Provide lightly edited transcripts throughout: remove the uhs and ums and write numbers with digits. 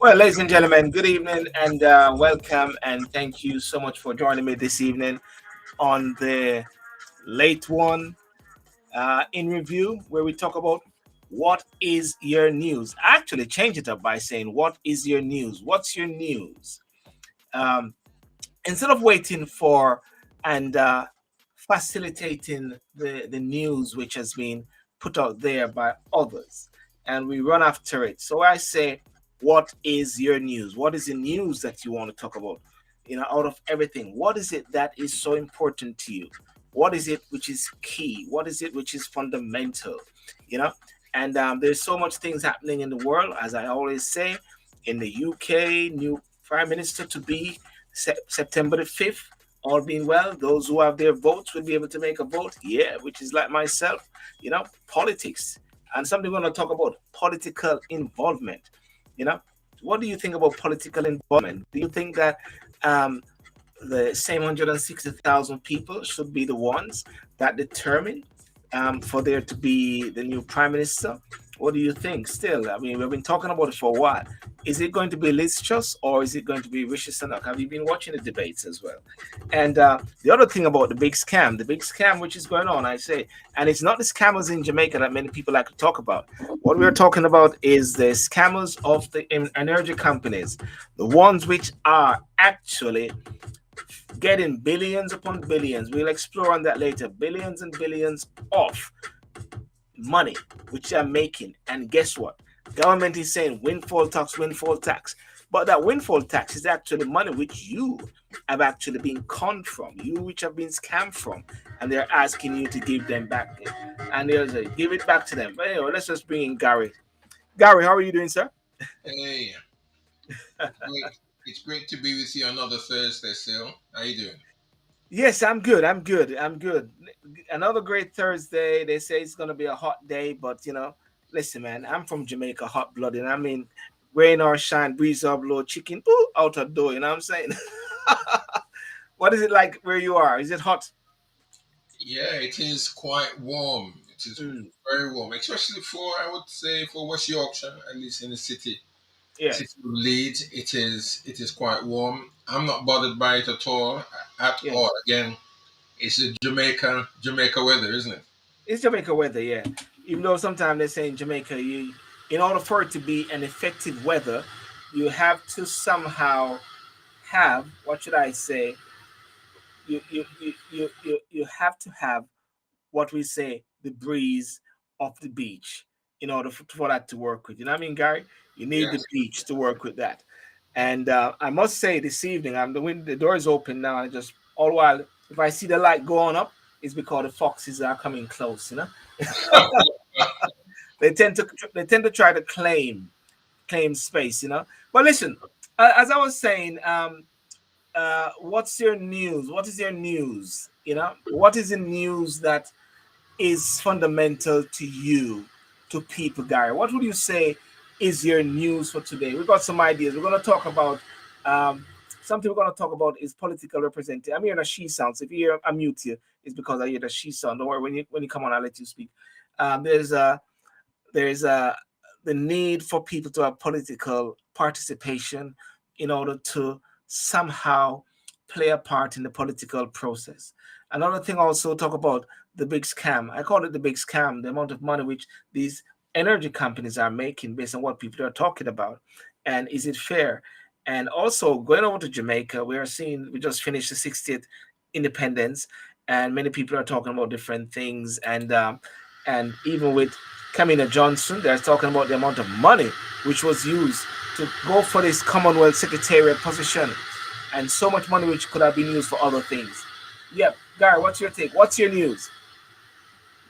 Well, ladies and gentlemen, good evening and welcome, and thank you so much for joining me this evening on the late one in review, where we talk about what is your news. I actually change it up by saying, "What is your news? What's your news?" Um, Instead of waiting for and facilitating the news which has been put out there by others, and we run after it. So I say, what is your news? What is the news that you want to talk about? Out of everything, what is it that is so important to you? What is it which is key? What is it which is fundamental? You know, and there's so much things happening in the world, as I always say. In the UK, new prime minister to be September the 5th. All being well, those who have their votes will be able to make a vote. Yeah, which is like myself, politics. And something we're going to talk about political involvement. You know, what do you think about political involvement? Do you think that um, the same 160,000 people should be the ones that determine for there to be the new prime minister? What do you think? Still, I mean, we've been talking about it for a while. Is it going to be Liz Truss or is it going to be Rishi Sunak? Have you been watching the debates as well? And the other thing about the big scam which is going on, I say, and it's not the scammers in Jamaica that many people like to talk about. What we're talking about is the scammers of the energy companies, the ones which are actually getting billions upon billions. We'll explore on that later. Billions and billions of money which they're making. And guess what? Government is saying windfall tax, windfall tax. But that windfall tax is actually money which you have actually been conned from, you which have been scammed from, and they're asking you to give them back. And they'll say, give it back to them. But anyway, let's just bring in Gary. Gary, how are you doing, sir? Hey, great. It's great to be with you another Thursday, Sil. How you doing? Yes, I'm good. I'm good. I'm good. Another great Thursday. They say it's gonna be a hot day, but listen, man, I'm from Jamaica, hot blooded. I mean, rain or shine, breeze or blow, chicken ooh, out the door. You know what I'm saying? What is it like where you are? Is it hot? Yeah, it is quite warm. It is Mm, very warm, especially for I would say for West Yorkshire, at least in the city yes, of Leeds. It is quite warm. I'm not bothered by it at all. At all. yes. Again, it's the Jamaica weather, isn't it? It's Jamaica weather, yeah. Even though sometimes they say in Jamaica, in order for it to be an effective weather, you have to somehow have, what should I say? You have to have what we say the breeze of the beach in order for that to work with. You know what I mean, Gary? You need the Yes. beach to work with that. And I must say, this evening, the door is open now. I just all while if I see the light going up, it's because the foxes are coming close. They tend to try to claim space. But listen, as I was saying, what's your news? What is your news? What is the news that is fundamental to you, to people, Gary? What would you say is your news for today? We've got some ideas. We're going to talk about um, something. We're going to talk about is political representation. I'm hearing a she sound. So if you hear I mute you, it's because I hear the she sound. Don't worry. When you come on, I'll let you speak. There's the need for people to have political participation in order to somehow play a part in the political process. Another thing also talk about the big scam. I call it the big scam, the amount of money which these energy companies are making based on what people are talking about. And is it fair? And also going over to Jamaica, we just finished the 60th independence, and many people are talking about different things. And even with Kamina Johnson, they're talking about the amount of money which was used to go for this Commonwealth Secretariat position, and so much money which could have been used for other things. Yep, Gary, what's your take? What's your news?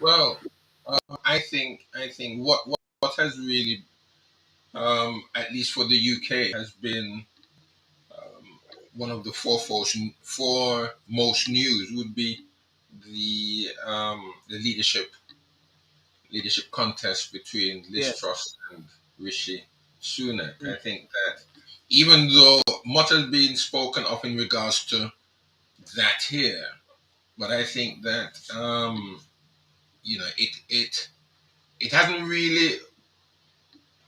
Well, I think what has really at least for the UK has been one of the foremost news would be the leadership contest between Liz Yes. Truss and Rishi Sunak. Mm. I think that even though much has been spoken of in regards to that here, but I think that it hasn't really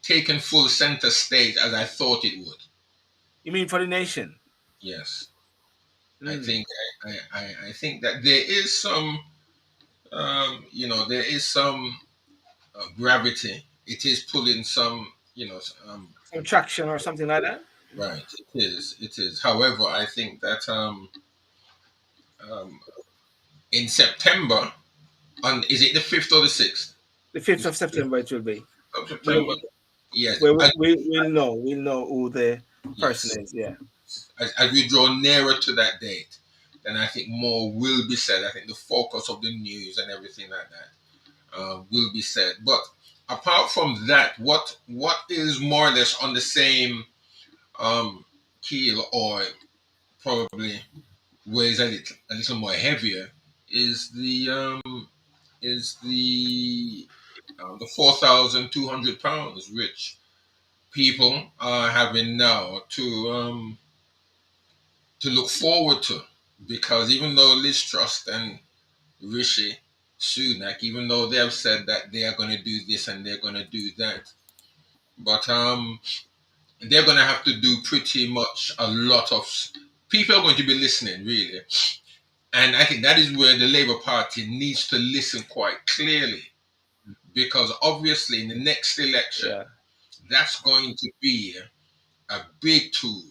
taken full center stage as I thought it would. You mean for the nation? Yes, I Mm. think I think that there is some there is some gravity. It is pulling some Some traction or something like that? right. It is. However, I think that um, in September, on is it the 5th or the 6th? The 5th of September it will be. Of September. We, Yes, we'll know who the person yes. is. Yeah. As we draw nearer to that date, then I think more will be said. I think the focus of the news and everything like that will be said. But apart from that, what is more or less on the same um, keel, or probably weighs a little more heavier, is the 4,200 pounds, which people are having now to look forward to, because even though Liz Trust and Rishi Sunak, even though they have said that they are going to do this and they're going to do that, but they're going to have to do pretty much a lot of. People are going to be listening, really, and I think that is where the Labour Party needs to listen quite clearly, because obviously in the next election, Yeah. that's going to be a big tool,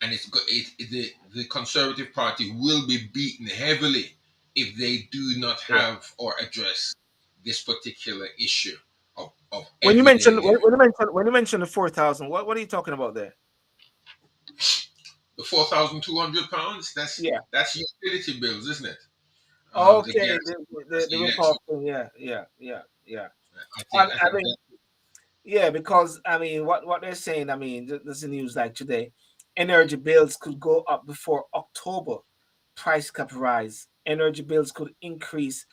and the Conservative Party will be beaten heavily if they do not Yeah. have or address this particular issue of When you everyday mention living. when you mention the 4,000, what are you talking about there? The 4,200 pounds, Yeah. that's utility bills, isn't it? The Okay. gas, that's The the electric. reporting. Yeah. Yeah. Yeah. Yeah. I think And I I think mean, that yeah, because I mean, what they're saying. I mean, this is the news like today. Energy bills could go up before October. Price cap rise. Energy bills could increase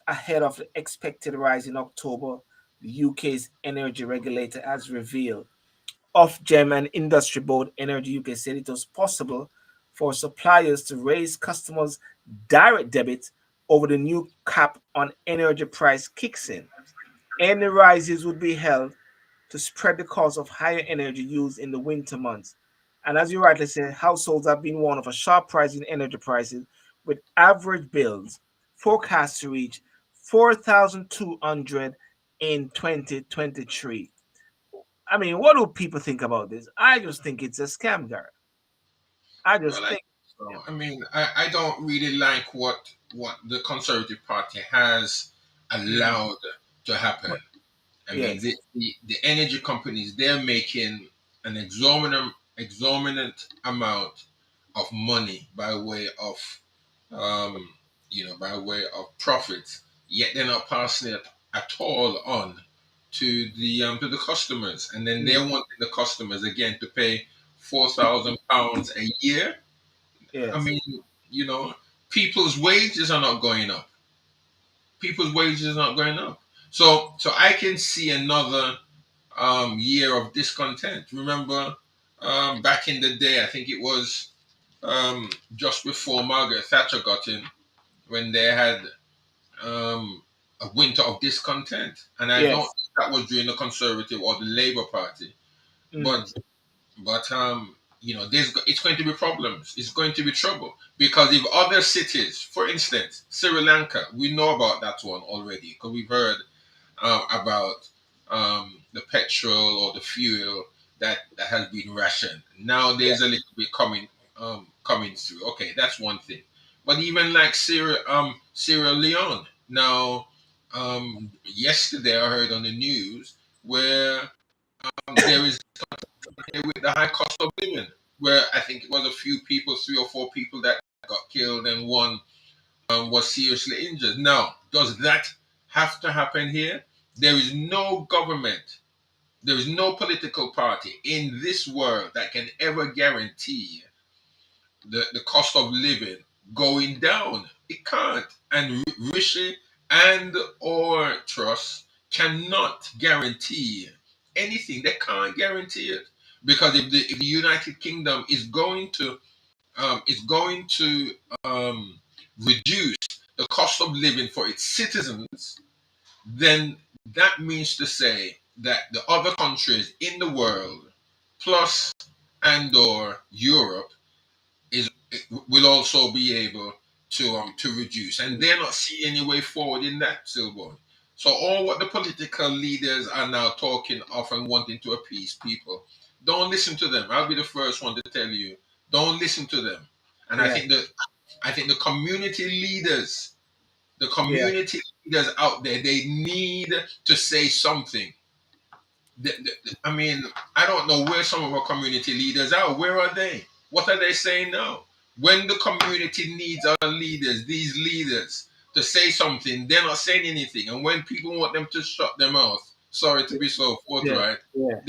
ahead of the expected rise in October. The UK's energy regulator has revealed. Ofgem and Industry Board Energy UK said it was possible for suppliers to raise customers' direct debit over the new cap on energy price kicks in. Any rises would be held to spread the cost of higher energy use in the winter months. And as you rightly said, households have been warned of a sharp rise in energy prices, with average bills forecast to reach 4,200 in 2023. I mean, what do people think about this? I just think it's a scam, Gareth. I well, just think, yeah, I mean, I don't really like what the Conservative Party has mm, allowed to happen. I mean, yes, the energy companies, they're making an exorbitant amount of money by way of um, by way of profits, yet they're not passing it at all on to the customers, and then they're mm, wanting the customers again to pay £4,000 a year. I yes, mean, you know, people's wages are not going up. People's wages are not going up. So I can see another year of discontent. Remember, back in the day, I think it was just before Margaret Thatcher got in, when they had a winter of discontent, and I don't yes, think that was during the Conservative or the Labour Party, mm, but it's going to be problems. It's going to be trouble, because if other cities, for instance, Sri Lanka, we know about that one already, because we've heard about the petrol or the fuel that has been rationed. Now yeah, there's a little bit coming through. Okay, that's one thing. But even like Sierra Leone. Now, yesterday I heard on the news where there is with the high cost of living, where I think it was a few people, 3 or 4 people that got killed, and one was seriously injured. Now, does that have to happen here? There is no government, there is no political party in this world that can ever guarantee the cost of living going down. It can't. And Rishi and or Trust cannot guarantee anything. They can't guarantee it, because if the United Kingdom is going to um, reduce the cost of living for its citizens, then that means to say that the other countries in the world, plus and or Europe, is will also be able to reduce, and they're not seeing any way forward in that, Silver. So all what the political leaders are now talking of and wanting to appease people, don't listen to them. I'll be the first one to tell you, don't listen to them. And Yeah. I think the Yeah. community leaders out there, they need to say something. I mean, I don't know where some of our community leaders are. Where are they? What are they saying now? When the community needs our leaders, these leaders, to say something, they're not saying anything. And when people want them to shut their mouth, sorry to be so Yeah. forthright, Yeah.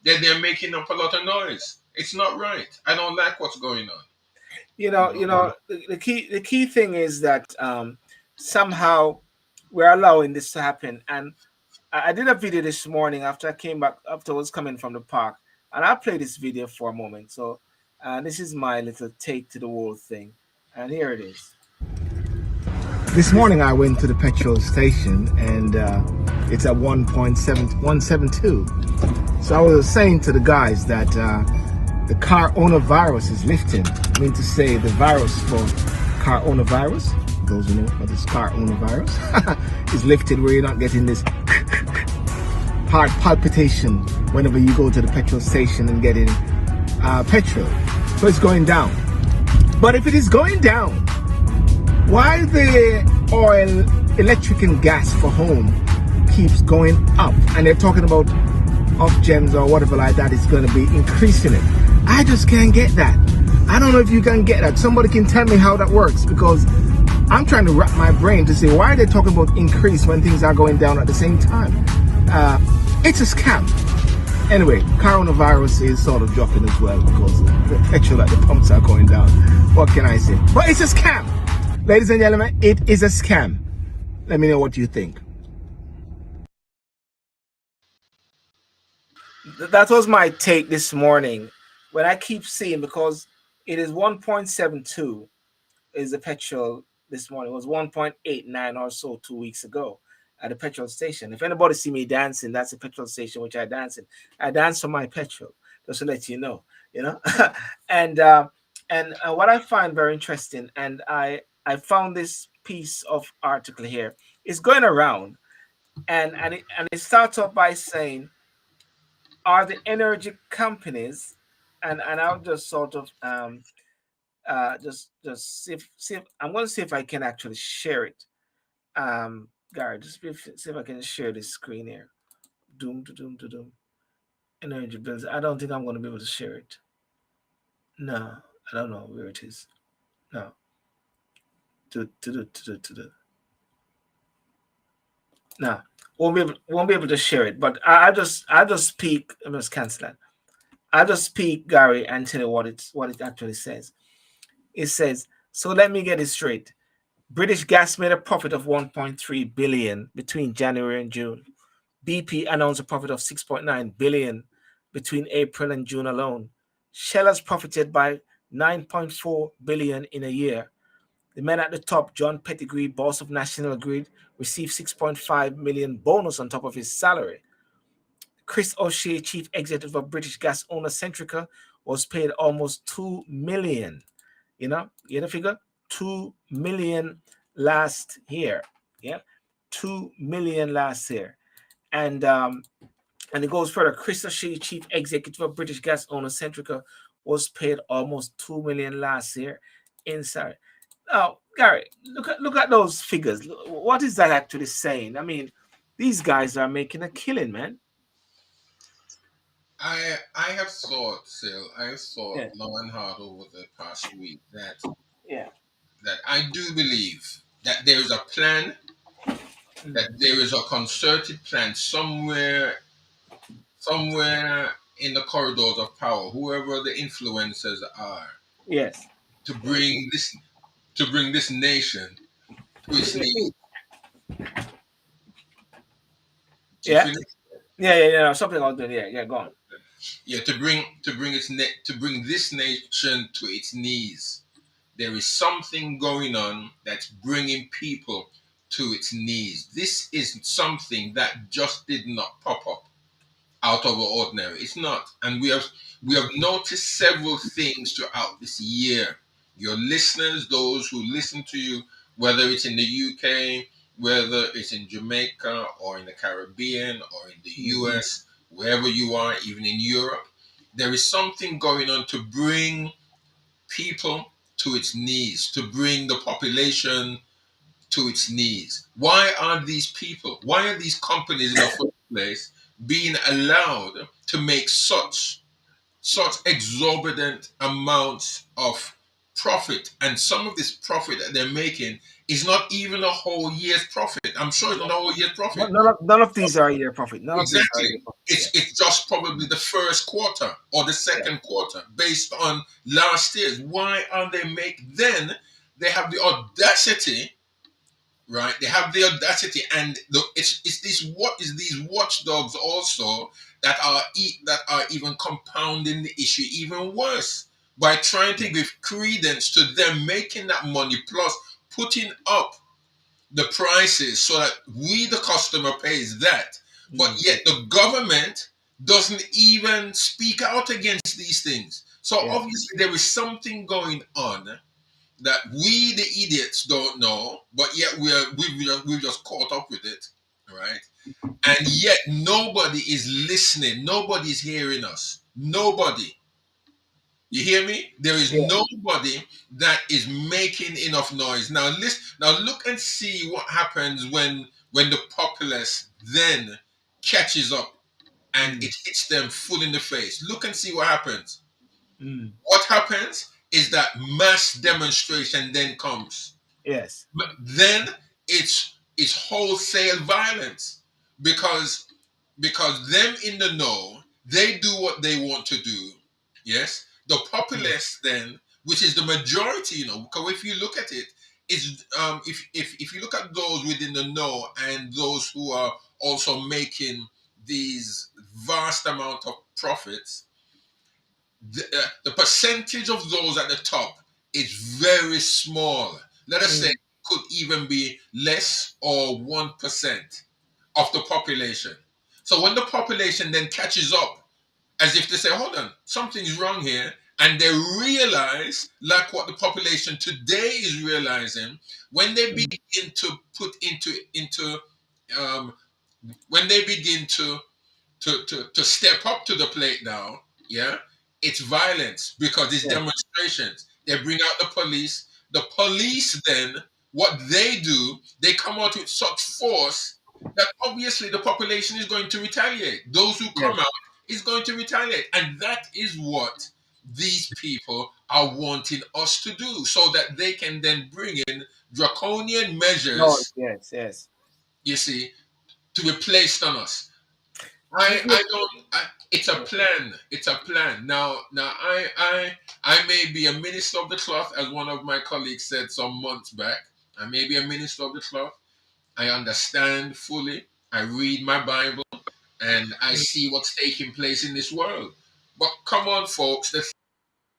they're making up a lot of noise. It's not right. I don't like what's going on. You know, the key thing is that somehow we're allowing this to happen. And I did a video this morning after I came back, after I was coming from the park, and I played this video for a moment. So this is my little take to the whole thing, and here it is. This morning I went to the petrol station, and it's at 1.7172. So I was saying to the guys that the car owner virus is lifting. I mean to say the virus for car owner virus, those who know what is car owner virus, is lifted, where you're not getting this heart palpitation whenever you go to the petrol station and getting petrol. So it's going down. But if it is going down, why the oil, electric and gas for home keeps going up, and they're talking about off gems or whatever like that is going to be increasing it? I just can't get that. I don't know if you can get that. Somebody can tell me how that works, because I'm trying to wrap my brain to say, why are they talking about increase when things are going down at the same time? It's a scam. Anyway, coronavirus is sort of dropping as well, because the petrol at the pumps are going down. What can I say? But it's a scam. Ladies and gentlemen, it is a scam. Let me know what you think. That was my take this morning. When I keep seeing, because it is 1.72 is the petrol this morning. It was 1.89 or so 2 weeks ago at the petrol station. If anybody see me dancing, that's a petrol station which I dance in. I dance for my petrol, just to let you know, you know. and what I find very interesting, and I found this piece of article here, is going around, and it starts off by saying, are the energy companies, and I'll just sort of just see if I'm going to see if I can actually share it. Gary, just see if I can share this screen here. Doom to doom to doom. Energy bills. I don't think I'm going to be able to share it. No, I don't know where it is. No. To. No, won't be able to share it. But I just speak. I must cancel that. I just speak, Gary, and tell you what it actually says. It says, so let me get it straight. British Gas made a profit of 1.3 billion between January and June. BP announced a profit of 6.9 billion between April and June alone. Shell has profited by 9.4 billion in a year. The man at the top, John Pettigrew, boss of National Grid, received 6.5 million bonus on top of his salary. Chris O'Shea, chief executive of British gas owner Centrica, was paid almost 2 million. You know, you get the figure? 2 million last year. Yeah. 2 million last year. And it goes further. Chris O'Shea, chief executive of British gas owner Centrica, was paid almost 2 million last year in salary. Now, Gary, look at those figures. What is that actually saying? I mean, these guys are making a killing, man. I have thought, Sil, I have thought Yeah, long and hard over the past week yeah. that I do believe that there is a plan, that Mhm. there is a concerted plan somewhere in the corridors of power, whoever the influencers are, Yes. to bring this nation to its knees. You Yeah. finish? Yeah. Something like that. Yeah. Go on. Yeah, to bring this nation to its knees. There is something going on that's bringing people to its knees. This is something that just did not pop up. out of the ordinary. It's not. And we have noticed several things throughout this year. Your listeners, those who listen to you, whether it's in the UK, whether it's in Jamaica or in the Caribbean or in the Mm. US, wherever you are, even in Europe, there is something going on to bring people to its knees, to bring the population to its knees. Why are these people, why are these companies in the first place being allowed to make such exorbitant amounts of profit? And some of this profit that they're making is not even a whole year's profit. I'm sure it's not a whole year's profit. None of these are year profit. None of these are Exactly. year profit. Yeah. It's just probably the first quarter or the Yeah. second quarter based on last year's. Why are they make then they have the audacity, right? They have the audacity, and it's these what is these watchdogs also that are even compounding the issue even worse by trying to give credence to them making that money plus putting up the prices so that we the customer pays that, but Mm. yet the government doesn't even speak out against these things. So Yeah. obviously there is something going on that we the idiots don't know, but yet we've just caught up with it, right? And yet nobody is listening, nobody's hearing us, nobody. You hear me? There is Yeah. nobody that is making enough noise. Now listen, now look and see what happens when the populace then catches up and Mm. it hits them full in the face. Look and see what happens. Mm. What happens is that mass demonstration then comes. Yes. But then it's wholesale violence because them in the know, they do what they want to do. Yes, the Mm. populace then, which is the majority, because if you look at it, is if you look at those within the know and those who are also making these vast amount of profits, the percentage of those at the top is very small. Let us say Mm. it could even be less or 1% of the population. So when the population then catches up, as if to say, hold on, something's wrong here, and they realize, like what the population today is realizing, when they Mm. begin to put into um, when they begin to step up to the plate now, yeah, it's violence because it's Yes. demonstrations. They bring out the police. The police then, what they do, they come out with such force that obviously the population is going to retaliate. Those who Yes. come out is going to retaliate. And that is what these people are wanting us to do so that they can then bring in draconian No. measures, Yes. Yes. you see, to be placed on us. You, I don't. It's a you, plan. It's a plan. Now, I may be a minister of the cloth, as one of my colleagues said some months back. I may be a minister of the cloth. I understand fully. I read my Bible and I mm. see what's taking place in this world. But come on, folks. The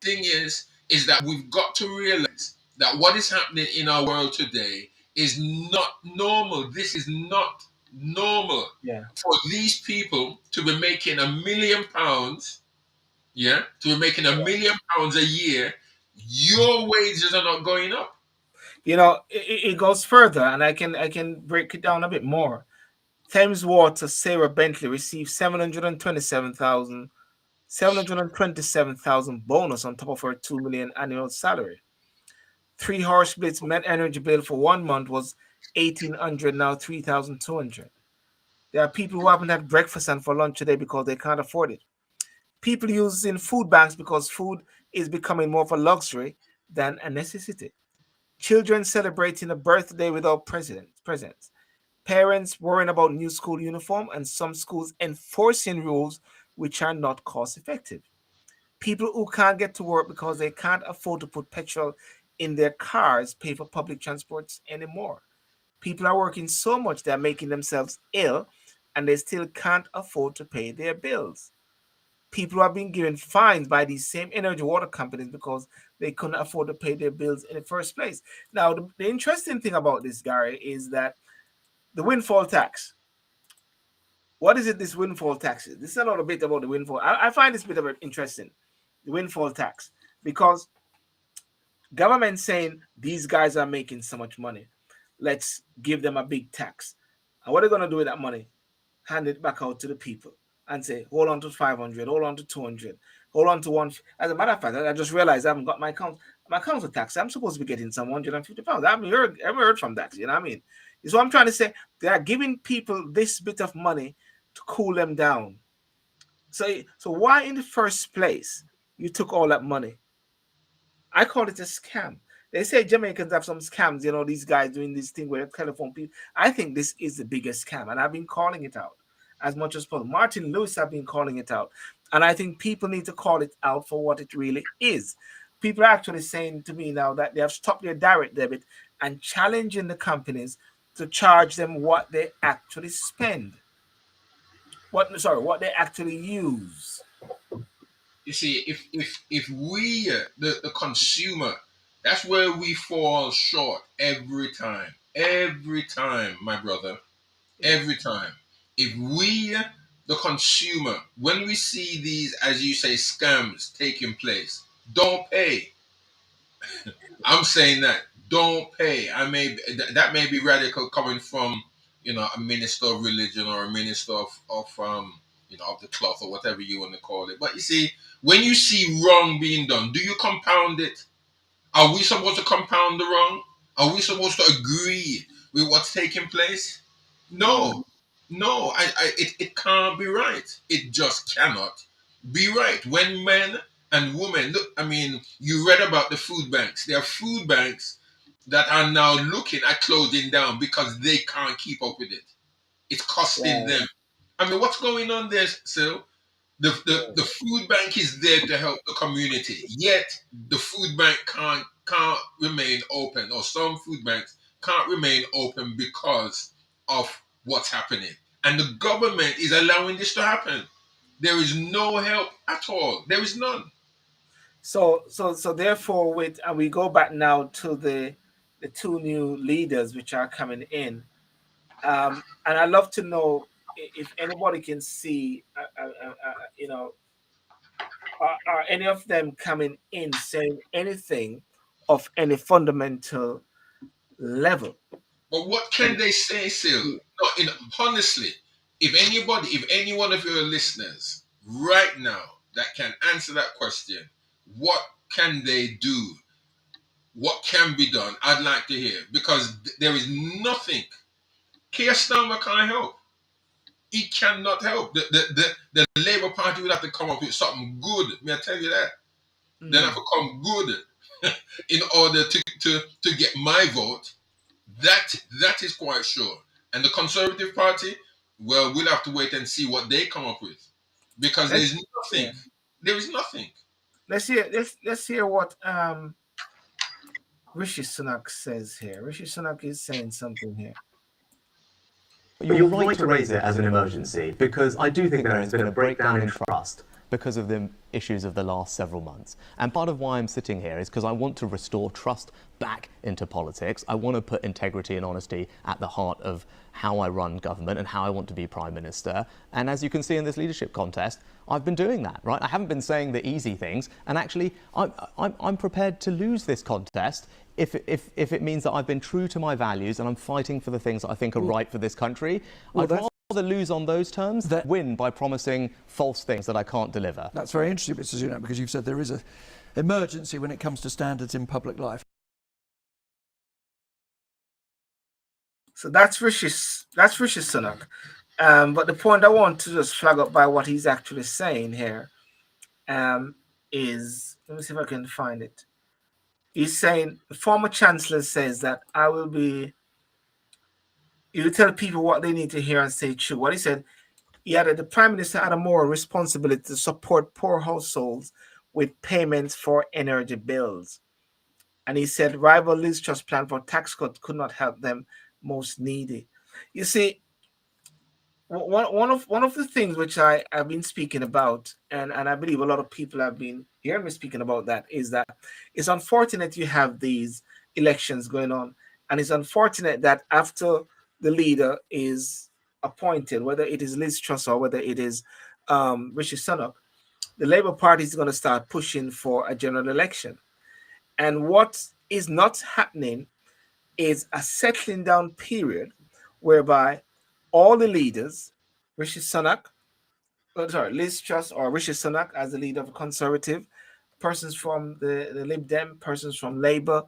thing is that we've got to realize that what is happening in our world today is not normal. This is not normal Yeah. for these people to be making £1 million, yeah, to be making £1 million a year. Your wages are not going up. It goes further, and I can break it down a bit more. Thames Water Sarah Bentley received 727,000 bonus on top of her 2 million annual salary. Three Horse Blitz Met Energy bill for 1 month was 1,800, now 3,200. There are people who haven't had breakfast and for lunch today because they can't afford it. People using food banks because food is becoming more of a luxury than a necessity. Children celebrating a birthday without presents. Parents worrying about new school uniform, and some schools enforcing rules which are not cost effective. People who can't get to work because they can't afford to put petrol in their cars pay for public transports anymore. People are working so much they're making themselves ill and they still can't afford to pay their bills. People are being given fines by these same energy water companies because they couldn't afford to pay their bills in the first place. Now, the interesting thing about this, Gary, is that the windfall tax. What is it? This windfall taxes. This is a little bit about the windfall. I find this bit of interesting, the windfall tax, because government saying these guys are making so much money, let's give them a big tax. And what are they going to do with that money? Hand it back out to the people and say, hold on to 500, hold on to 200, hold on to one. As a matter of fact, I just realized I haven't got my council tax. I'm supposed to be getting some £150. I haven't heard from that. You know what I mean? So I'm trying to say they are giving people this bit of money to cool them down. So why in the first place you took all that money? I call it a scam. They say Jamaicans have some scams, these guys doing this thing with telephone people. I think this is the biggest scam, and I've been calling it out as much as possible. Martin Lewis have been calling it out, and I think people need to call it out for what it really is. People are actually saying to me now that they have stopped their direct debit and challenging the companies to charge them what they actually spend. What they actually use. You see, if we the consumer, that's where we fall short every time, my brother, every time. If we the consumer, when we see these, as you say, scams taking place, don't pay. I'm saying that don't pay. That may be radical coming from a minister of religion or a minister of the cloth or whatever you want to call it. But you see, when you see wrong being done, do you compound it? Are we supposed to compound the wrong? Are we supposed to agree with what's taking place? No, no. It can't be right. It just cannot be right. When men and women look, I mean, you read about the food banks. There are food banks that are now looking at closing down because they can't keep up with it. It's costing Right. them. I mean, what's going on there, Sil? The food bank is there to help the community. Yet the food bank can't remain open, or some food banks can't remain open because of what's happening. And the government is allowing this to happen. There is no help at all. There is none. So therefore, with and we go back now to the two new leaders which are coming in, and I'd love to know if anybody can see, are any of them coming in saying anything of any fundamental level? But what can And they say, Sil? No, honestly, if any one of your listeners right now that can answer that question, what can they do? What can be done? I'd like to hear, because there is nothing. Keir Starmer can't help. He cannot help. The Labour Party will have to come up with something good. May I tell you that? They have mm, to come good in order to get my vote. That is quite sure. And the Conservative Party, well, we'll have to wait and see what they come up with, because let's there's nothing. yeah, There is nothing. let's hear what Rishi Sunak says here. Rishi Sunak is saying something here. You're right to raise it as an emergency because I do think there has been a breakdown in trust because of the issues of the last several months. And part of why I'm sitting here is because I want to restore trust back into politics. I want to put integrity and honesty at the heart of how I run government and how I want to be Prime Minister. And as you can see in this leadership contest, I've been doing that, right? I haven't been saying the easy things. And actually, I'm prepared to lose this contest if it means that I've been true to my values and I'm fighting for the things that I think are right for this country. I'd rather lose on those terms than win by promising false things that I can't deliver. That's very interesting, Mr. Sunak, because you've said there is an emergency when it comes to standards in public life. So that's Rishi Sunak. But the point I want to just flag up by what he's actually saying here is, let me see if I can find it. He's saying, the former chancellor says that you tell people what they need to hear and say true. What he said, he added, the Prime Minister had a moral responsibility to support poor households with payments for energy bills. And he said, rival Liz Truss plan for tax cuts could not help them most needy. You see, one of the things which I've been speaking about, and I believe a lot of people have been hearing me speaking about that, is that it's unfortunate you have these elections going on, and it's unfortunate that after the leader is appointed, whether it is Liz Truss or whether it is Rishi Sunak, the Labour Party is going to start pushing for a general election. And what is not happening is a settling down period whereby all the leaders, Rishi Sunak, Liz Truss or Rishi Sunak as the leader of a Conservative, persons from the Lib Dem, persons from Labour,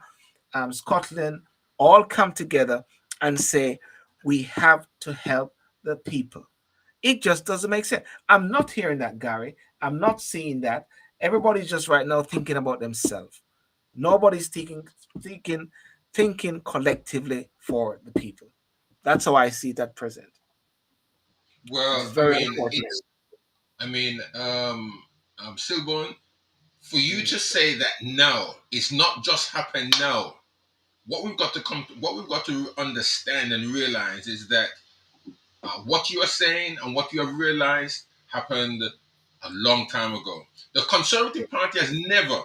Scotland, all come together and say, we have to help the people. It just doesn't make sense. I'm not hearing that, Gary. I'm not seeing that. Everybody's just right now thinking about themselves. Nobody's thinking collectively for the people. That's how I see it at present. It is Well, I very mean, unfortunate. it's. I mean, Sylbourne, for you to say that now, it's not just happened now. What we've got to understand and realize is that what you are saying and what you have realized happened a long time ago. The Conservative Party has never.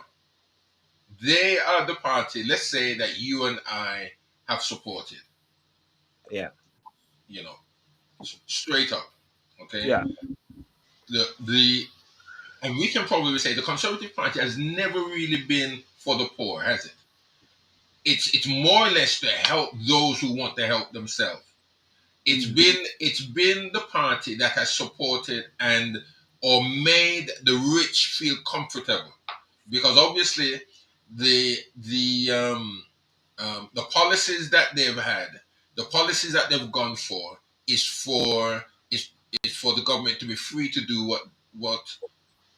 They are the party. Let's say that you and I have supported. Yeah, You know, straight up. Okay. yeah, The and we can probably say the Conservative Party has never really been for the poor, has it? It's more or less to help those who want to help themselves. It's been the party that has supported and or made the rich feel comfortable, because obviously the policies that they've had, the policies that they've gone for, is for is for the government to be free to do what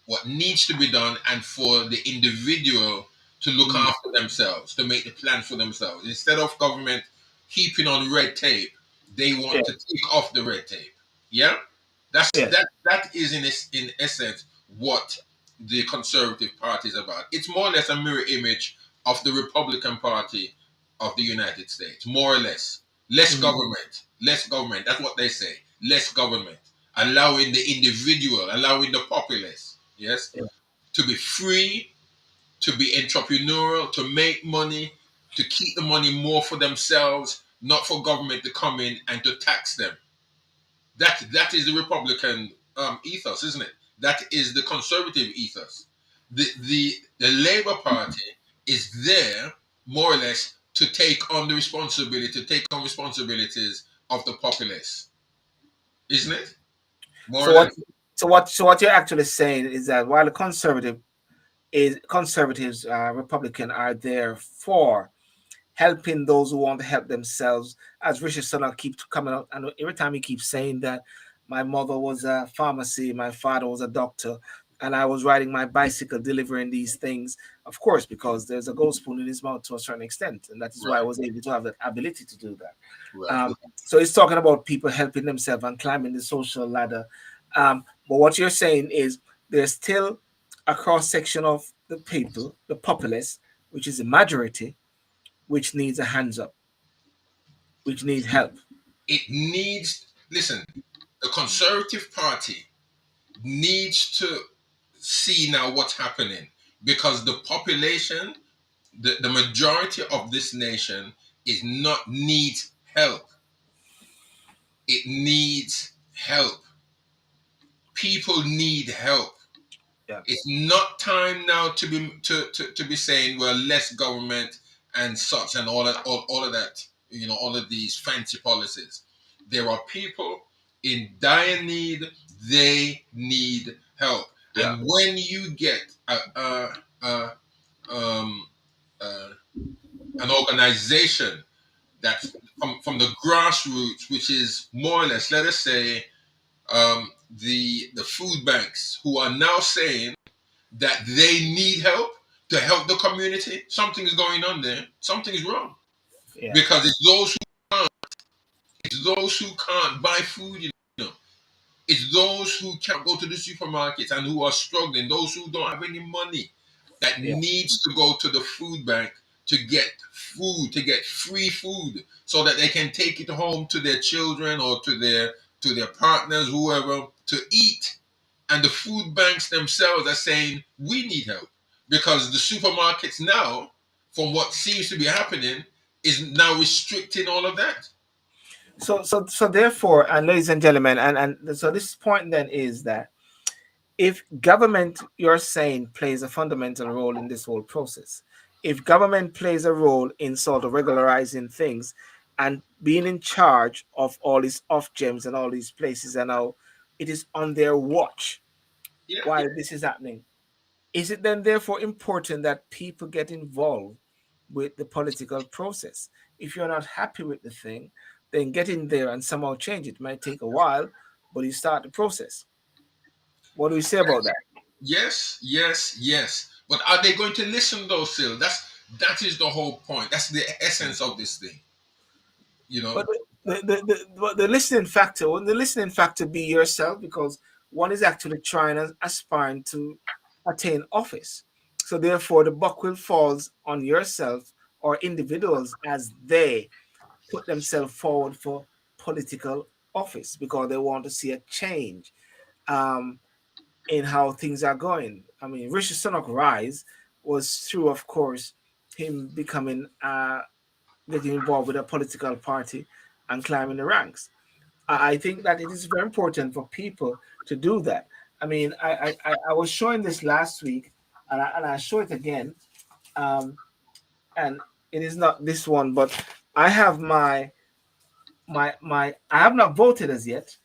what needs to be done, and for the individual to look mm, after themselves, to make the plan for themselves. Instead of government keeping on red tape, they yeah, want to take off the red tape. Yeah, yeah, that is in essence what the Conservative Party is about. It's more or less a mirror image of the Republican Party of the United States, more or less. Less mm, government, less government. That's what they say. Less government, allowing the individual, allowing the populace, yes, yeah, to be free, to be entrepreneurial, to make money, to keep the money more for themselves, not for government to come in and to tax them. That is the Republican ethos, isn't it? That is the conservative ethos. The Labour Party is there more or less to take on the responsibility, to take on responsibilities of the populace, isn't it? More So or what? less. So what you're actually saying is that while the conservatives, Republican, are there for helping those who want to help themselves, as Richard Sunak keeps coming out, and every time he keeps saying that my mother was a pharmacy, my father was a doctor, and I was riding my bicycle delivering these things. Of course, because there's a gold spoon in his mouth to a certain extent, and that is why I Right, was able to have that ability to do that. right. So he's talking about people helping themselves and climbing the social ladder. But what you're saying is there's still a cross section of the people, the populace, which is the majority, which needs a hands up, which needs help. It needs, listen, the Conservative Party needs to see now what's happening, because the population, the majority of this nation is not needs help. It needs help. People need help. Yeah, It's not time now to be saying, well, less government and such and all of that, all of these fancy policies. There are people in dire need. They need help. yeah, And when you get a um, uh, an organization that's from the grassroots, which is more or less, let us say, the food banks, who are now saying that they need help to help the community, something is going on there. Something is wrong, yeah, because it's those who can't buy food. Know, it's those who can't go to the supermarkets and who are struggling. Those who don't have any money that yeah, needs to go to the food bank to get food, to get free food, so that they can take it home to their children or to their partners, whoever, to eat. And the food banks themselves are saying, we need help, because the supermarkets now, from what seems to be happening, is now restricting all of that. So therefore, and ladies and gentlemen, and so this point then is that if government, you're saying, plays a fundamental role in this whole process, if government plays a role in sort of regularizing things and being in charge of all these off gems and all these places, and now it is on their watch Yeah, while this is happening, is it then therefore important that people get involved with the political process? If you're not happy with the thing, then get in there and somehow change it. It might take a while, but you start the process. What do we say about that? yes, yes, yes. But are they going to listen though, Sil? That is the whole point. That's the essence of this thing. You know? But the listening factor, wouldn't the listening factor be yourself? Because one is actually trying and aspiring to attain office. So therefore, the buck will falls on yourself or individuals as they put themselves forward for political office because they want to see a change um, in how things are going. I mean, Rishi Sunak rise was through, of course, him becoming getting involved with a political party and climbing the ranks. I think that it is very important for people to do that. I mean, I was showing this last week, and I show it again, um, and it is not this one, but I have my I have not voted as yet.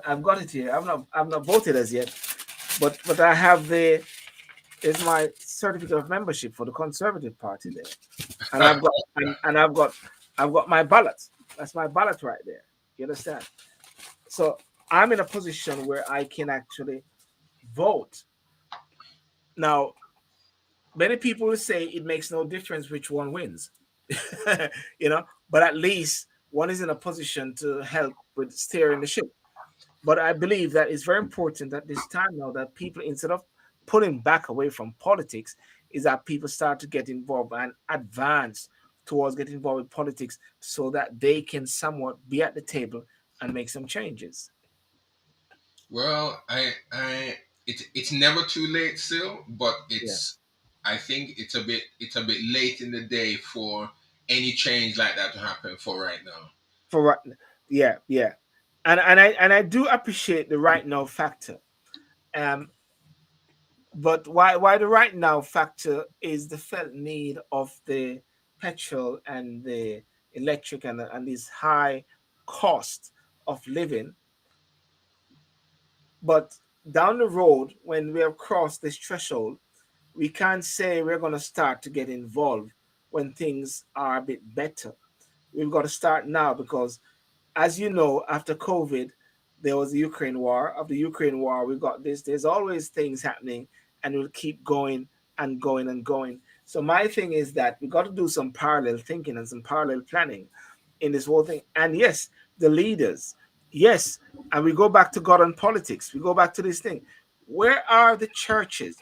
I've got it here. I've not voted as yet, but I have the is my certificate of membership for the Conservative Party there, and I've got my ballot. That's my ballot right there. You understand? So I'm in a position where I can actually vote. Now, many people will say it makes no difference which one wins, you know, but at least one is in a position to help with steering the ship. But I believe that it's very important at this time now that people, instead of pulling back away from politics, is that people start to get involved and advance towards getting involved with politics so that they can somewhat be at the table and make some changes. Well, it's never too late still, but Yeah. I think it's a bit late in the day for any change like that to happen for right now. For right, yeah, yeah, and I do appreciate the right now factor. Um, but why the right now factor is the felt need of the petrol and the electric and this high cost of living. But down the road, when we have crossed this threshold, we can't say we're going to start to get involved when things are a bit better. We've got to start now because, as you know, after COVID, there was the Ukraine war. Of the Ukraine war, we got this. There's always things happening, and we'll keep going and going and going. So my thing is that we got to do some parallel thinking and some parallel planning in this whole thing. And yes, the leaders, yes, and we go back to God and politics. We go back to this thing. Where are the churches?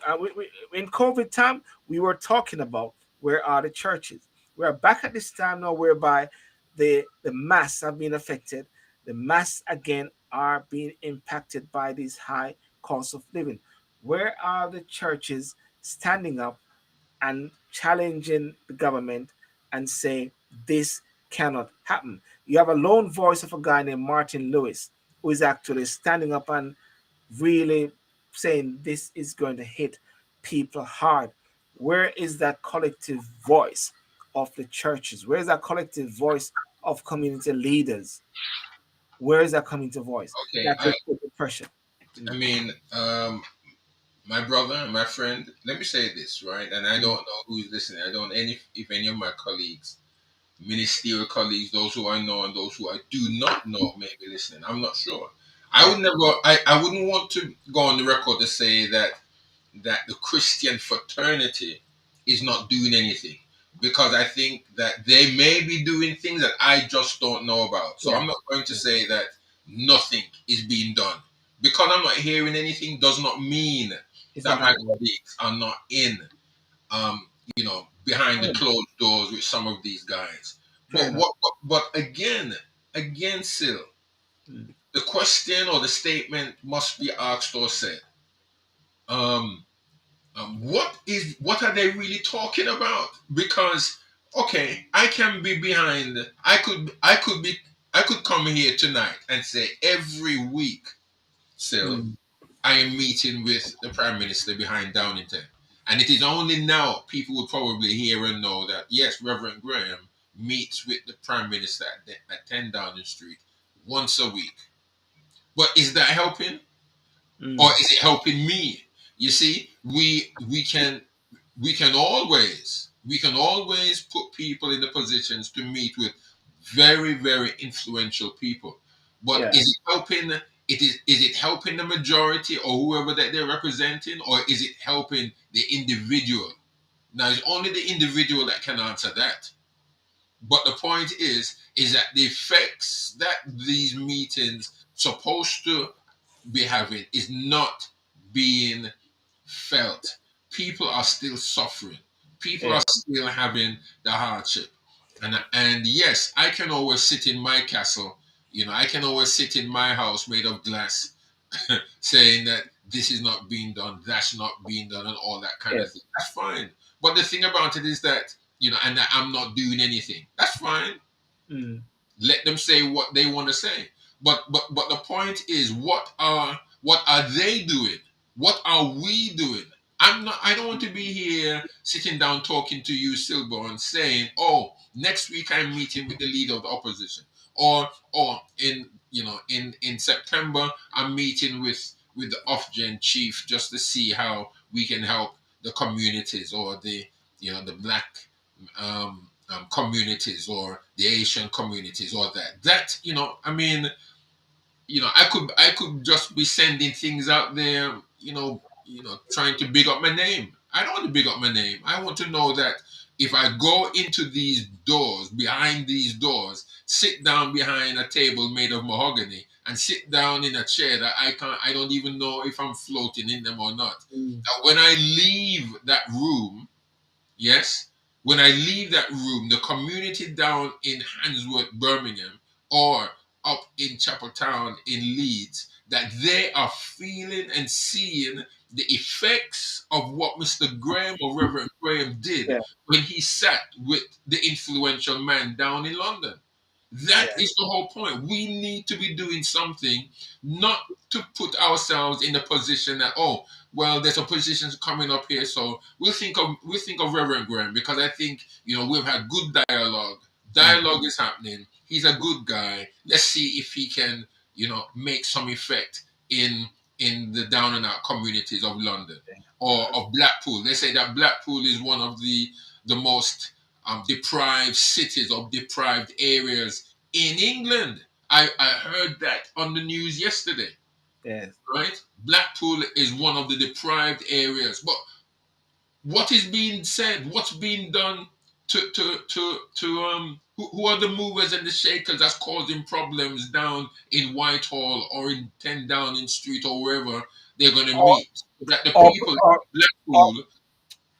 In COVID time, we were talking about where are the churches. We are back at this time now, whereby the mass have been affected. The mass again are being impacted by these high costs of living. Where are the churches standing up and challenging the government and say this cannot happen? You have a lone voice of a guy named Martin Lewis who is actually standing up and really saying this is going to hit people hard. Where is that collective voice of the churches? Where is that collective voice of community leaders? Where is that coming to voice? Okay, That will put the pressure. I mean, my brother, my friend. Let me say this, right? And I don't know who's listening. I don't any if any of my colleagues, ministerial colleagues, those who I know and those who I do not know, may be listening. I'm not sure. I Yeah, would never. I wouldn't want to go on the record to say that the Christian fraternity is not doing anything because I think that they may be doing things that I just don't know about. So yeah, I'm not going to yeah. say that nothing is being done. Because I'm not hearing anything does not mean It's that not my happening. colleagues are not in behind the Fair enough. closed doors with some of these guys. Fair enough. But again, still, Mm. the question or the statement must be asked or said. Um, what are they really talking about? Because okay, I can be behind. I could be. I could come here tonight and say every week, Sil, Mm. I am meeting with the Prime Minister behind Downington. And it is only now people will probably hear and know that, yes, Reverend Graham meets with the Prime Minister at 10 Downing Street once a week. But is that helping? Or Mm. is it helping me? You see, we can always put people in the positions to meet with very, very influential people. But Yeah. is it helping? Is it helping the majority or whoever that they're representing, or is it helping the individual? Now it's only the individual that can answer that. But the point is that the effects that these meetings supposed to be having is not being felt. People are still suffering. People Yeah. are still having the hardship. And yes, I can always sit in my castle. I can always sit in my house made of glass, saying that this is not being done, that's not being done, and all that kind Yeah. of thing. That's fine. But the thing about it is that, and that I'm not doing anything. That's fine. Mm. Let them say what they want to say. But the point is, what are they doing? What are we doing? I don't want to be here sitting down talking to you, Sylbourne, saying, "Oh, next week I'm meeting with the leader of the opposition," or in September I'm meeting with the Ofgen chief just to see how we can help the communities or the black communities or the Asian communities or that I mean, I could just be sending things out there, trying to big up my name. I don't want to big up my name. I want to know that if I go into these doors, behind these doors, sit down behind a table made of mahogany, and sit down in a chair that I don't even know if I'm floating in them or not. Mm. That when I leave that room, yes, when I leave that room, the community down in Handsworth, Birmingham, or up in Chapeltown in Leeds, that they are feeling and seeing the effects of what Mr. Graham or Reverend Graham did Yeah. when he sat with the influential man down in London. That Yeah. is the whole point. We need to be doing something, not to put ourselves in a position that, oh, well, there's a position coming up here, so we'll think of Reverend Graham, because I think we've had good dialogue. Mm. Dialogue is happening. He's a good guy. Let's see if he can make some effect in the down and out communities of London or of Blackpool. They say that Blackpool is one of the most deprived cities or deprived areas in England. I heard that on the news yesterday, Yes. right? Blackpool is one of the deprived areas. But what is being said? What's being done to who are the movers and the shakers that's causing problems down in Whitehall or in 10 Downing Street or wherever they're going to Or, meet? That the or, people or, in or Blackpool.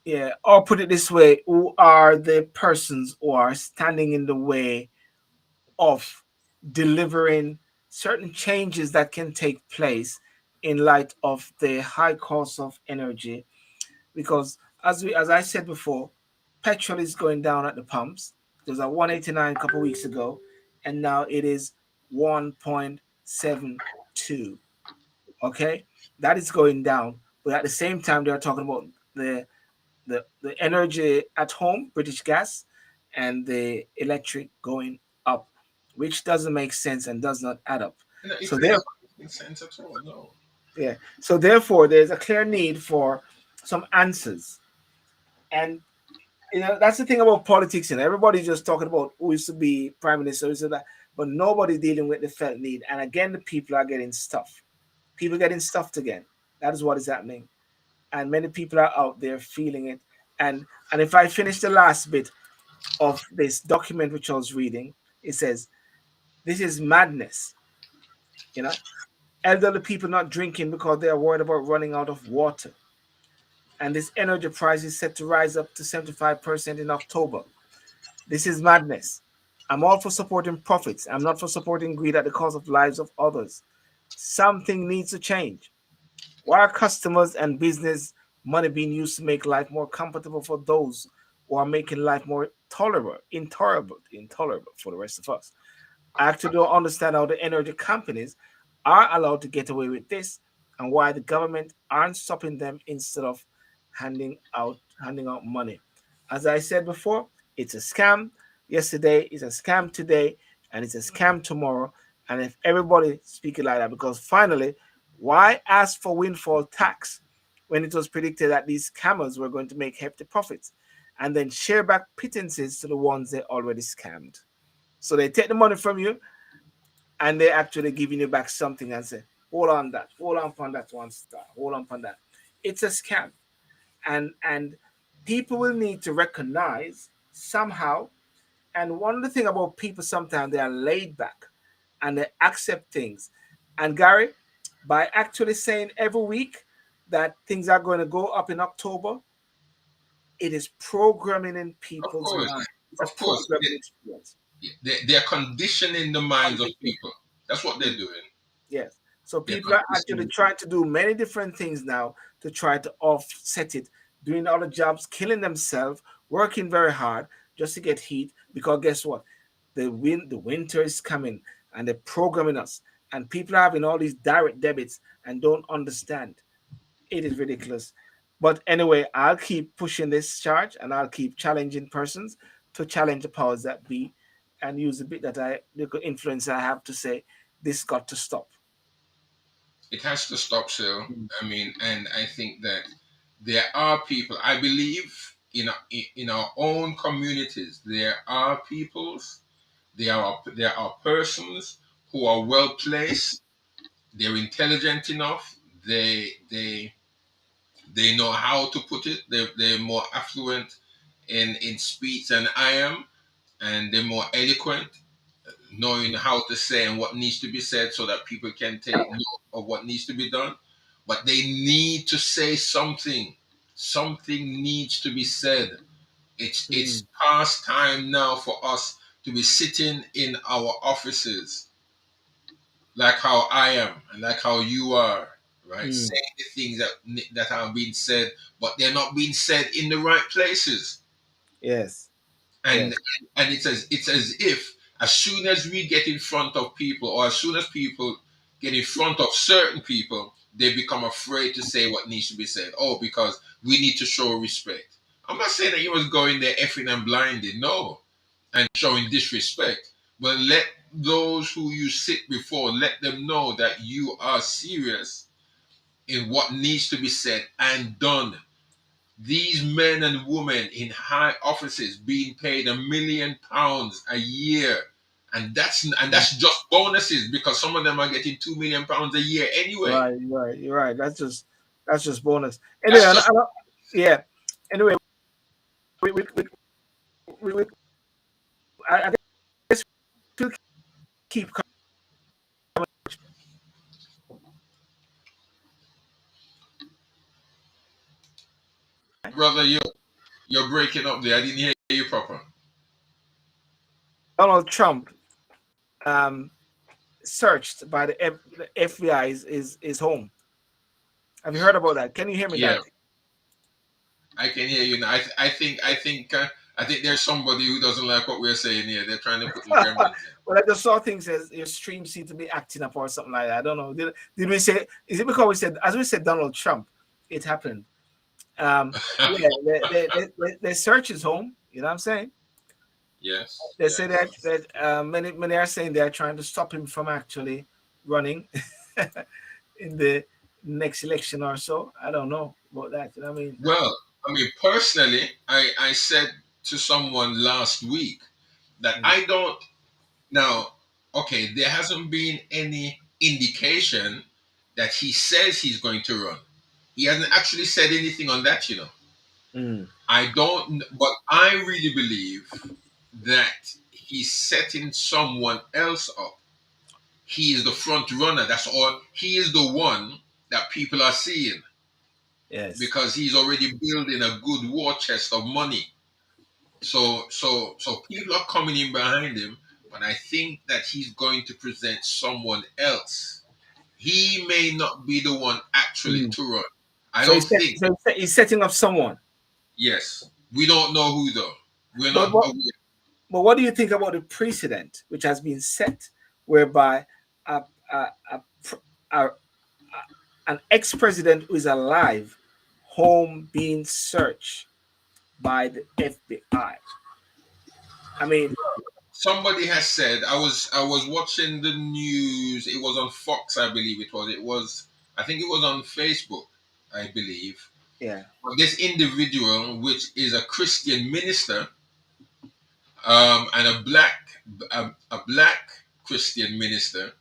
yeah, or put it this way: who are the persons who are standing in the way of delivering certain changes that can take place in light of the high cost of energy? Because as I said before, petrol is going down at the pumps. It was at 189 a couple of weeks ago, and now it is 1.72. Okay, that is going down. But at the same time, they're talking about the energy at home, British gas, and the electric going up, which doesn't make sense and does not add up. It So is there, not making sense at all. No. yeah. So therefore, there's a clear need for some answers. And that's the thing about politics, and everybody's just talking about who used to be prime minister, who used to that, but nobody's dealing with the felt need. And again, the people are getting stuffed. People getting stuffed again. That is what is happening, and many people are out there feeling it. And if I finish the last bit of this document which I was reading, it says this is madness. You know, elderly people not drinking because they are worried about running out of water, and this energy price is set to rise up to 75% in October. This is madness. I'm all for supporting profits. I'm not for supporting greed at the cost of lives of others. Something needs to change. Why are customers and business money being used to make life more comfortable for those who are making life more intolerable for the rest of us? I actually don't understand how the energy companies are allowed to get away with this and why the government aren't stopping them instead of handing out money. As I said before, it's a scam. Yesterday is a scam today, and it's a scam tomorrow. And if everybody speaking like that, because finally, why ask for windfall tax when it was predicted that these scammers were going to make hefty profits and then share back pittances to the ones they already scammed? So they take the money from you and they're actually giving you back something and say, hold on upon that one star, hold on upon that. It's a scam. And people will need to recognize somehow. And one of the thing about people sometimes they are laid back and they accept things. And Gary, by actually saying every week that things are going to go up in October, it is programming in Of people's course, mind. It's a of course, programming experience. they're conditioning the minds of Conditioning. people. That's what they're doing. Yes. So They're people are actually conditioning. trying to do many different things now to try to offset it, doing other jobs, killing themselves, working very hard just to get heat. Because guess what? The winter is coming and they're programming us. And people are having all these direct debits and don't understand. It is ridiculous. But anyway, I'll keep pushing this charge and I'll keep challenging persons to challenge the powers that be and use the bit that the influence I have to say this got to stop. It has to stop, Sil. I mean, and I think that there are people. I believe in our own communities, there are peoples. There are persons who are well placed. They're intelligent enough. They know how to put it. They're more affluent in speech than I am, and they're more eloquent, knowing how to say and what needs to be said so that people can take note of what needs to be done. But they need to say something. Something needs to be said. It's Mm, past time now for us to be sitting in our offices like how I am and like how you are, right? mm, Saying the things that are being said, but they're not being said in the right places. yes, and yes. and it's as if as soon as we get in front of people, or as soon as people get in front of certain people, they become afraid to say what needs to be said. Oh, because we need to show respect. I'm not saying that you must go in there effing and blinded, no, and showing disrespect, but let those who you sit before, let them know that you are serious in what needs to be said and done. These men and women in high offices being paid £1 million a year, and that's just bonuses, because some of them are getting £2 million a year anyway. Right, you're right. That's just bonus. Anyway, That's just yeah. Anyway, we I guess we'll keep brother. You're breaking up there. I didn't hear you proper. Donald Trump um searched by the FBI is home. Have you heard about that? Can you hear me, Yeah, Gary? I can hear you now. I think there's somebody who doesn't like what we're saying here. They're trying to put the gremlins Well, I just saw things as your stream seemed to be acting up or something like that. I don't know. Did we say? Is it because we said, as we said, Donald Trump? It happened. in. Yeah, they search his home. You know what I'm saying? Yes, They say yes. that many are saying they are trying to stop him from actually running in the next election or so. I don't know about that. You know what I mean? Well, I mean, personally, I said to someone last week that Mm, I don't. Now, okay, there hasn't been any indication that he says he's going to run. He hasn't actually said anything on that. mm, I don't, but I really believe that he's setting someone else up. He is the front runner. That's all. He is the one that people are seeing, yes. because he's already building a good war chest of money. So people are coming in behind him, but I think that he's going to present someone else. He may not be the one actually Mm. to run. I So don't think. he's setting up someone. Yes, we don't know who though. We're But not what aware. But what do you think about the precedent which has been set, whereby a, a, a, a, an ex-president who is alive, home being searched by the FBI? I mean, Somebody has said, I was watching the news. It was on Fox, I believe it was. I think it was on Facebook, I believe. yeah, But this individual, which is a Christian minister, and a black Christian minister,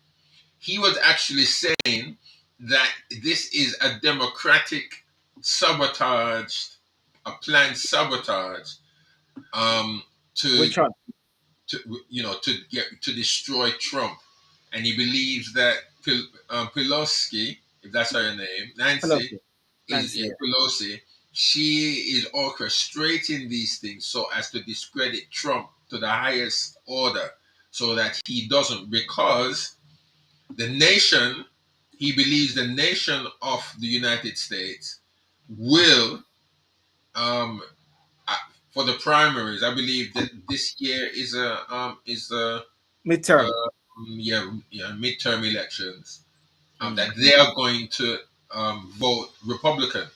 he was actually saying that this is a democratic sabotage, a planned sabotage, um, to which one? to destroy Trump, and he believes that Pelosi, if that's her name, Nancy, Pelosi. is, Nancy, yeah, yeah. Pelosi. She is orchestrating these things so as to discredit Trump to the highest order, so that he doesn't, because the nation, he believes the nation of the United States will, um, uh, for the primaries. I believe that this year is a Midterm. yeah, midterm elections. Mm. That they are going to vote Republican.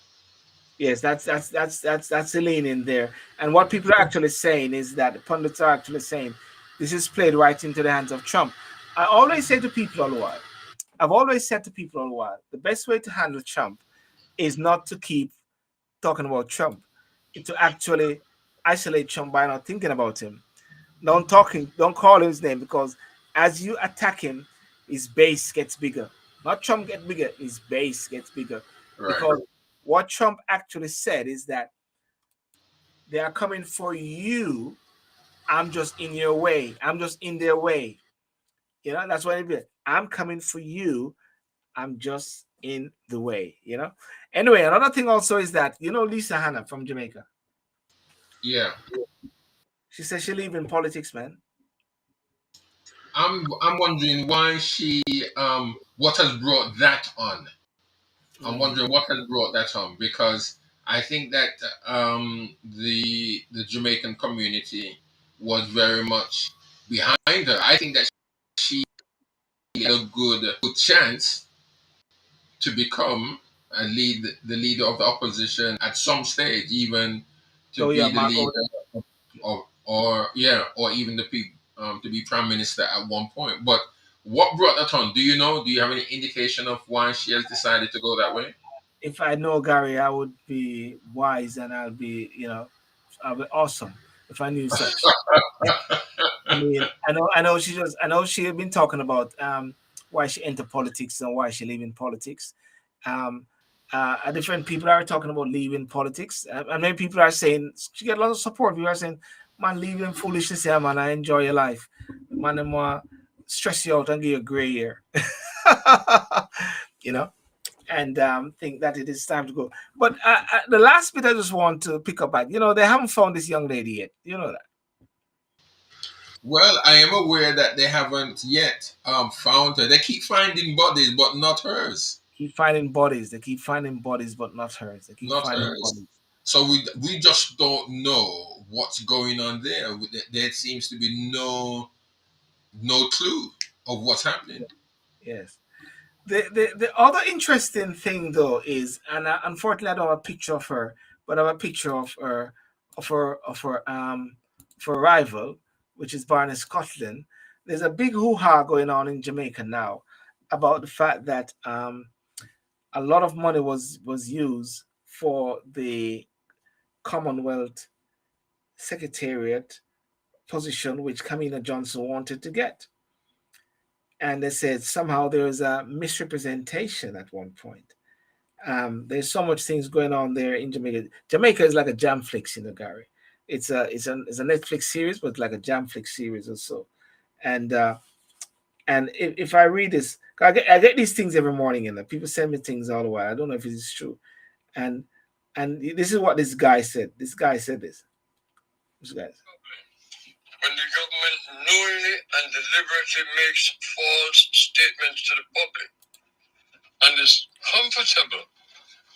Yes, that's the lean in there. And what people are actually saying is that the pundits are actually saying this is played right into the hands of Trump. I always say to people all the while, I've always said to people all the while, the best way to handle Trump is not to keep talking about Trump, to actually isolate Trump by not thinking about him. Don't call his name, because as you attack him, his base gets bigger. Not Trump gets bigger, his base gets bigger. Right. Because what Trump actually said is that they are coming for you. I'm just in your way. I'm just in their way. That's what it is. I'm coming for you. I'm just in the way. Anyway, another thing also is that Lisa Hanna from Jamaica. Yeah. She says she leave in politics, man. I'm wondering why she what has brought that on. I'm Mm. wondering what has brought that on, because I think that the Jamaican community was very much behind her. I think that she had a good chance to become the leader of the opposition at some stage, even to So yeah, be the Mark over leader of, or yeah, or even to be prime minister at one point. But what brought that on? Do you know? Do you have any indication of why she has decided to go that way? if I know Gary, I would be wise, and I'll be awesome if I knew such. I mean, I know she had been talking about why she entered politics and why she leaving politics. Um, different people are talking about leaving politics, and many people are saying she get a lot of support. People are saying, "Man, leaving foolishness here, man. I enjoy your life, man. I'm stress you out and give you a gray hair." you know and think that it is time to go. But the last bit I just want to pick up at, they haven't found this young lady yet. You know that. Well, I am aware that they haven't yet found her. They keep finding bodies, but not hers. Keep finding bodies. They keep finding bodies, but not hers. They keep Not finding hers. bodies. So we just don't know what's going on there. There seems to be no clue of what's happening. Yes. The other interesting thing though is, and unfortunately I don't have a picture of her, but I have a picture of her rival, which is born in Scotland. There's a big hoo-ha going on in Jamaica now about the fact that a lot of money was used for the Commonwealth Secretariat position, which Kamina Johnson wanted to get. And they said somehow there was a misrepresentation at one point. There's so much things going on there in Jamaica. Jamaica is like a jam flicks, Gary. It's a Netflix series, but like a jam flick series or so. And if I read this, I get these things every morning, and people send me things all the while. I don't know if it is true. And this is what this guy said. This guy said this. This guy. When the government knowingly and deliberately makes false statements to the public and is comfortable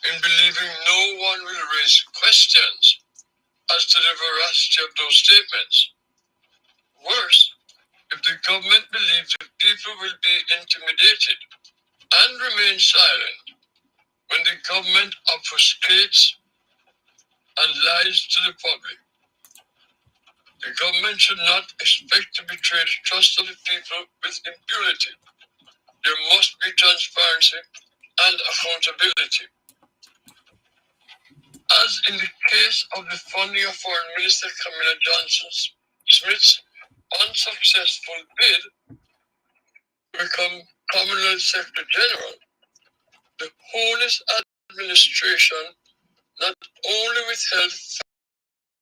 in believing no one will raise questions as to the veracity of those statements, Worse, if the government believes the people will be intimidated and remain silent when the government obfuscates and lies to the public. The government should not expect to betray the trust of the people with impunity. There must be transparency and accountability. As in the case of the funding of Foreign Minister Camilla Johnson Smith's unsuccessful bid to become Commonwealth Secretary General, the Honest administration not only withheld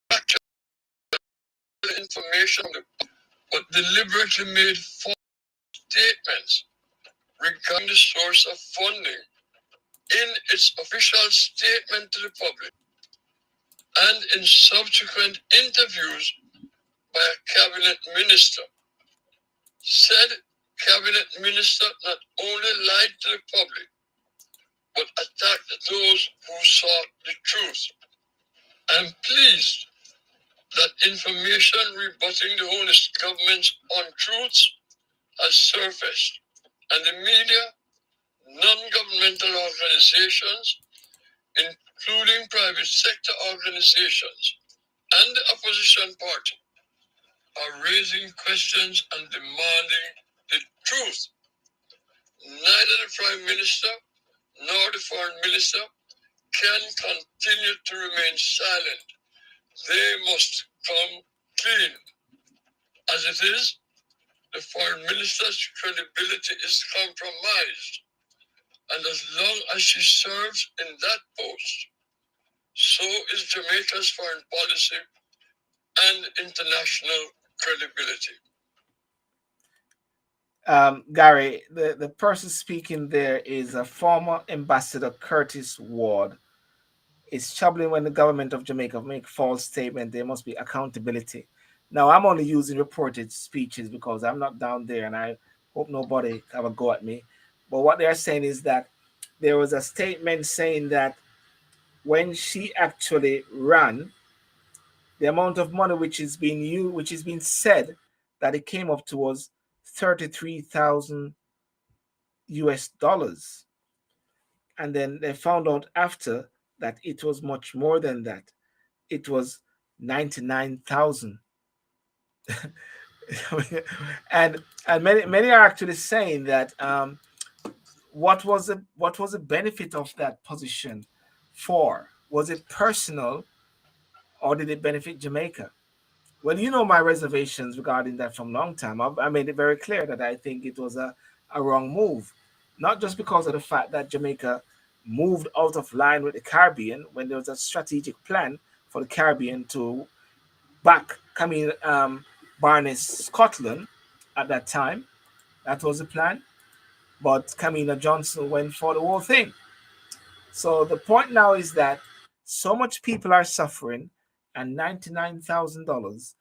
factual information, but deliberately made false statements regarding the source of funding in its official statement to the public and in subsequent interviews by a cabinet minister. Said cabinet minister not only lied to the public, but attacked those who sought the truth. I'm pleased that information rebutting the honest government's untruths has surfaced, and the media, non-governmental organizations, including private sector organizations and the opposition party, are raising questions and demanding the truth. Neither the Prime Minister nor the Foreign Minister can continue to remain silent. They must come clean. As it is, the Foreign Minister's credibility is compromised, and as long as she serves in that post, so is Jamaica's foreign policy and international credibility. Gary, the person speaking there is a former Ambassador Curtis Ward. It's troubling when the government of Jamaica make false statements. There must be accountability. Now, I'm only using reported speeches because I'm not down there, and I hope nobody have a go at me. But what they're saying is that there was a statement saying that when she actually ran, the amount of money which is being used, which is being said that it came up to was 33,000 US dollars. And then they found out after that it was much more than that. It was 99,000. and many are actually saying that what was the benefit of that position for? Was it personal or did it benefit Jamaica? Well, you know my reservations regarding that from long time. I made it very clear that I think it was a wrong move, not just because of the fact that Jamaica moved out of line with the Caribbean when there was a strategic plan for the Caribbean to back Camille Barnes Scotland at that time. That was the plan. But Camilla Johnson went for the whole thing. So the point now is that so much people are suffering, and $99,000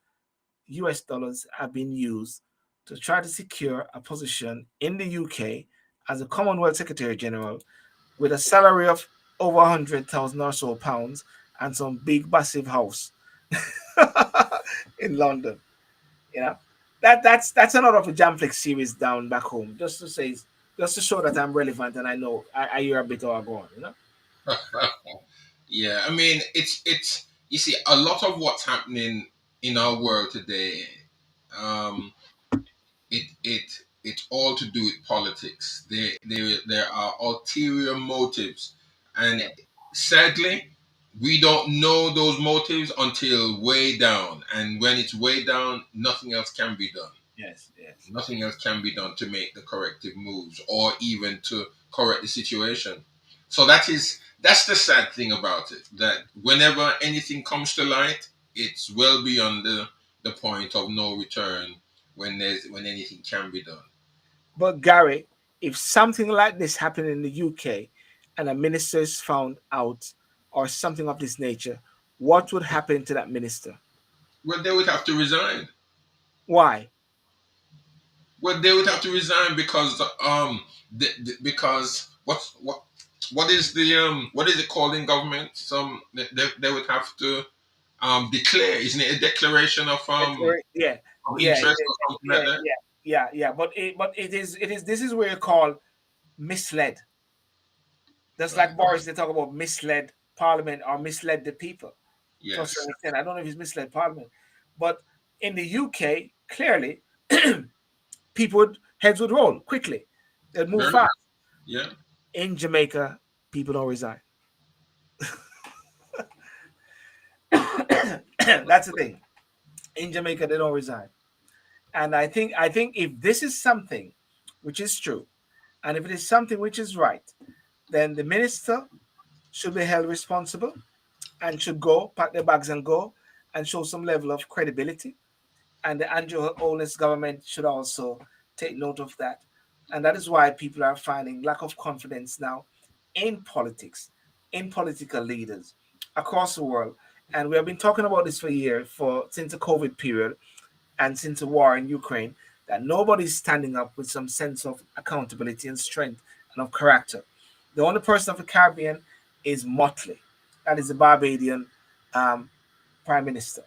US dollars have been used to try to secure a position in the UK as a Commonwealth Secretary General with a salary of over 100,000 or so pounds and some big massive house in London. You know, that's another of the Jamflex series down back home, just to say, just to show that I'm relevant and I know I hear a bit or go on, you know. Yeah, I mean, it's you see a lot of what's happening in our world today. Um, it's all to do with politics. There are ulterior motives, and Yeah. sadly, we don't know those motives until way down. And when it's way down, nothing else can be done. Yes, yes. Nothing else can be done to make the corrective moves or even to correct the situation. So that's the sad thing about it. That whenever anything comes to light, it's well beyond the point of no return when anything can be done. But Gary, if something like this happened in the UK and a minister is found out or something of this nature, what would happen to that minister? Well, they would have to resign. Why? Well, they would have to resign because because what is the what is it called in government? They would have to declare, isn't it a declaration of Yeah. of yeah, interest or something yeah, like that. yeah, yeah. But this is where you call misled. Just Right. like Boris, they talk about misled Parliament or misled the people to a Yes. certain extent. I don't know if it's misled Parliament, but in the UK, clearly, heads would roll quickly. They'd move Very. fast. Yeah. In Jamaica, people don't resign. That's the thing. In Jamaica, they don't resign. And I think if this is something which is true, and if it is something which is right, then the minister should be held responsible and should go, pack their bags and go, and show some level of credibility. And the Andrew Holness government should also take note of that. And that is why people are finding lack of confidence now in politics, in political leaders across the world. And we have been talking about this for years, for since the COVID period and since the war in Ukraine, that nobody's standing up with some sense of accountability and strength and of character. The only person of the Caribbean is Motley. That is the Barbadian um, prime minister.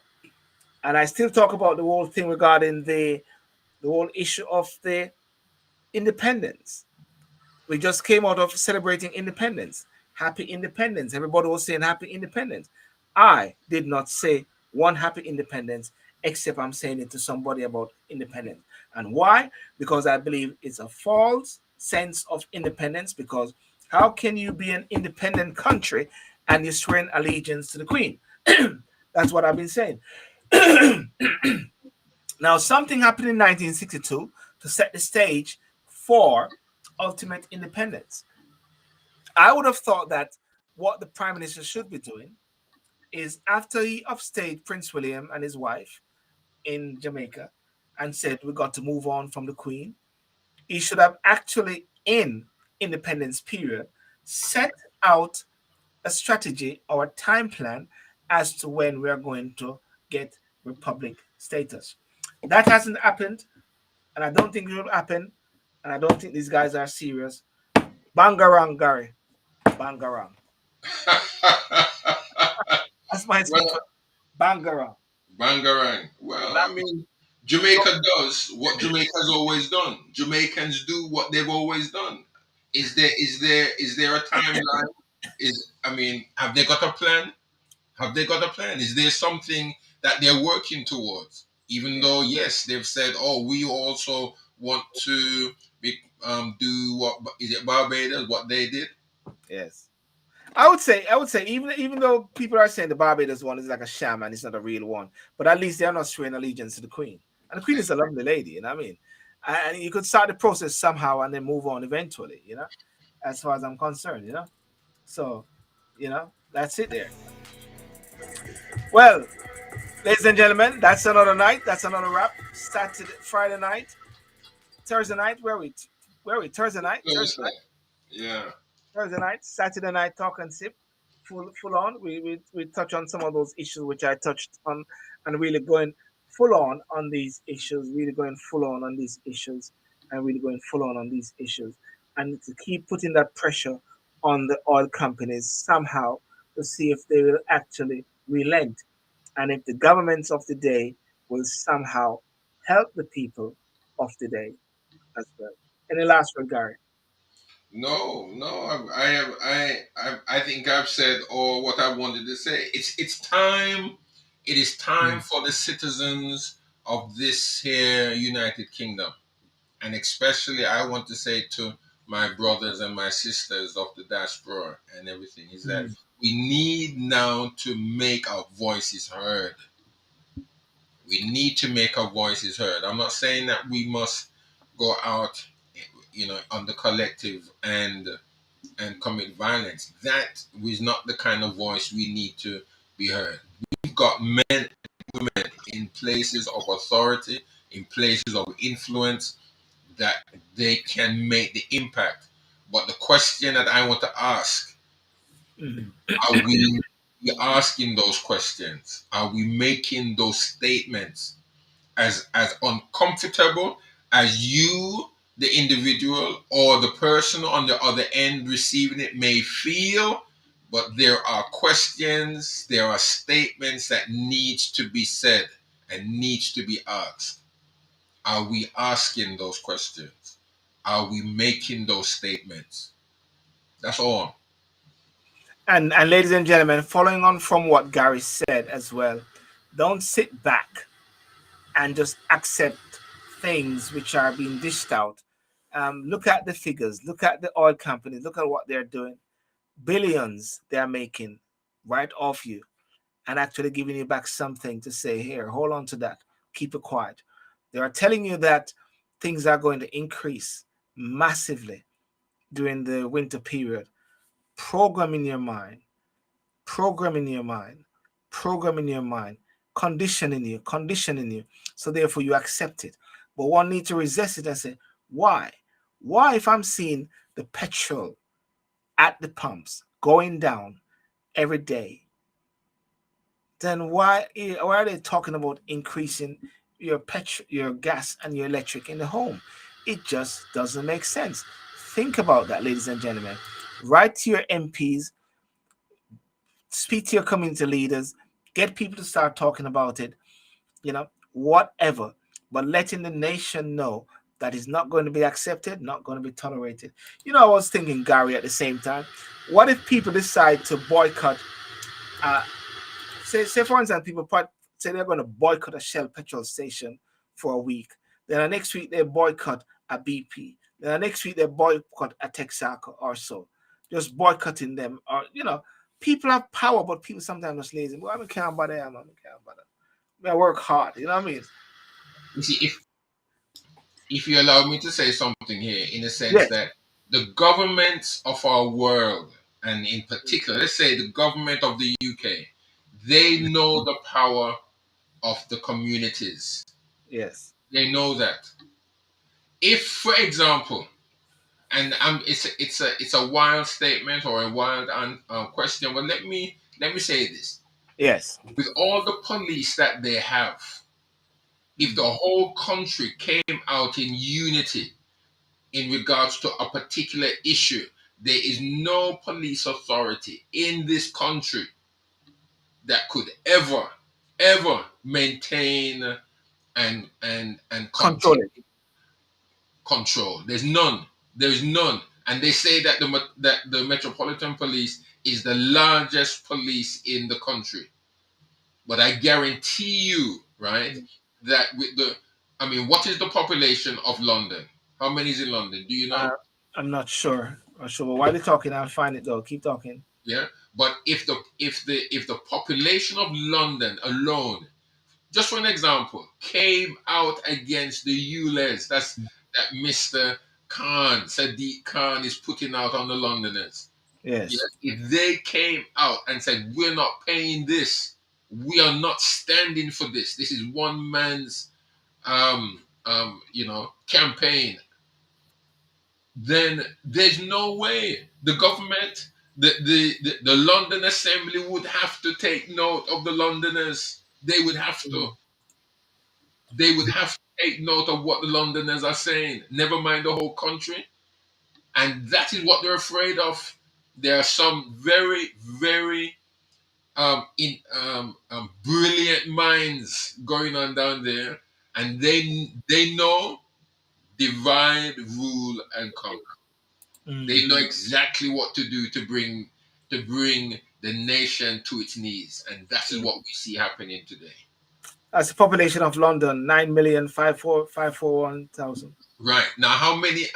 And I still talk about the whole thing regarding the whole issue of the independence. We just came out of celebrating independence. Happy independence. Everybody was saying happy independence. I did not say one happy independence, except I'm saying it to somebody about independence. And why? Because I believe it's a false sense of independence. Because how can you be an independent country and you're swearing allegiance to the Queen? That's what I've been saying. Now, something happened in 1962 to set the stage for ultimate independence. I would have thought that what the prime minister should be doing is after he upstaged Prince William and his wife in Jamaica and said we got to move on from the Queen, he should have actually, in independence period, set out a strategy or a time plan as to when we are going to get republic status. That hasn't happened, and I don't think it will happen, and I don't think these guys are serious. Bangarang, Gary. Bangarang. That's my Well, speech. Bangarang. Bangarang. Well, I mean, Jamaica does what Jamaica's always done. Jamaicans do what they've always done. Is there a timeline? I mean, have they got a plan? Have they got a plan? Is there something that they're working towards? Even Yeah. though, yes, they've said, "Oh, we also want to do what is it Barbados? What they did." Yes. I would say, even though people are saying the Barbados one is like a sham and it's not a real one, but at least they're not swearing allegiance to the Queen. And the Queen is a lovely lady, you know what I mean? And you could start the process somehow and then move on eventually, as far as I'm concerned, So, that's it there. Well, ladies and gentlemen, that's another night. That's another wrap. Saturday, Friday night, Thursday night. Where are we? Thursday night. Thursday Thursday. night. Yeah. Thursday night. Saturday night. Talk and sip. Full on. We touch on some of those issues which I touched on, and really going full on these issues. Really going full on these issues, and really going full on these issues, and to keep putting that pressure on the oil companies somehow to see if they will actually relent, and if the governments of the day will somehow help the people of the day as well. Any last word, Gary? No, no. I have. I think I've said all what I wanted to say. It's time. It is time Mm. for the citizens of this here United Kingdom, and especially I want to say to my brothers and my sisters of the diaspora and everything is that Mm. we need now to make our voices heard. We need to make our voices heard. I'm not saying that we must go out, on the collective and commit violence. That is not the kind of voice we need to be heard. We've got men and women in places of authority, in places of influence, that they can make the impact. But the question that I want to ask, Mm. are we asking those questions? Are we making those statements? As uncomfortable as you, the individual, or the person on the other end receiving it may feel, but there are questions, there are statements that needs to be said and needs to be asked. Are we asking those questions? Are we making those statements? That's all. And ladies and gentlemen, following on from what Gary said as well, don't sit back and just accept things which are being dished out. Look at the figures. Look at the oil companies. Look at what they're doing. Billions they're making right off you, and actually giving you back something to say, here, hold on to that. Keep it quiet. They are telling you that things are going to increase massively during the winter period. Program in your mind, program in your mind, program in your mind, conditioning you. So therefore you accept it. But one needs to resist it and say, why? Why, if I'm seeing the petrol at the pumps going down every day, then why are they talking about increasing your petrol, your gas, and your electric in the home? It just doesn't make sense. Think about that, ladies and gentlemen. Write to your MPs, speak to your community leaders, get people to start talking about it, whatever. But letting the nation know that is not going to be accepted, not going to be tolerated. I was thinking, Gary, at the same time, what if people decide to boycott, say for instance, people say they're going to boycott a Shell petrol station for a week. Then the next week they boycott a BP. Then the next week they boycott a Texaco or so. Just boycotting them, or people have power, but people sometimes just lazy. Well, I don't care about them. I don't care about them. I work hard. You know what I mean? You see, if you allow me to say something here, in the sense Yes. that the governments of our world, and in particular, let's say the government of the UK, they know the power of the communities. Yes. They know that. If, for example, and it's a wild statement or a wild question, but let me say this: Yes. with all the police that they have, if the whole country came out in unity in regards to a particular issue, there is no police authority in this country that could ever maintain and Control continue it. control. There's none. There is none. And they say that the Metropolitan Police is the largest police in the country. But I guarantee you, right, that with I mean, what is the population of London? How many is in London? Do you Uh, know? I'm not sure. Not sure. But while you're talking, I'll find it though. Keep talking. Yeah. But if the population of London alone, just for an example, came out against the ULEZ, that Mr. Khan, Sadiq Khan is putting out on the Londoners. Yes. Yes, if they came out and said, we're not paying this, we are not standing for this. This is one man's campaign, then there's no way the government, the London Assembly would have to take note of the Londoners. They would have to take note of what the Londoners are saying, never mind the whole country. And that is what they're afraid of. There are some very, very brilliant minds going on down there, and they know divide, rule, and conquer. They know exactly what to do to bring the nation to its knees, and that is what we see happening today. That's the population of London, 9,545,1,000. Right now, how many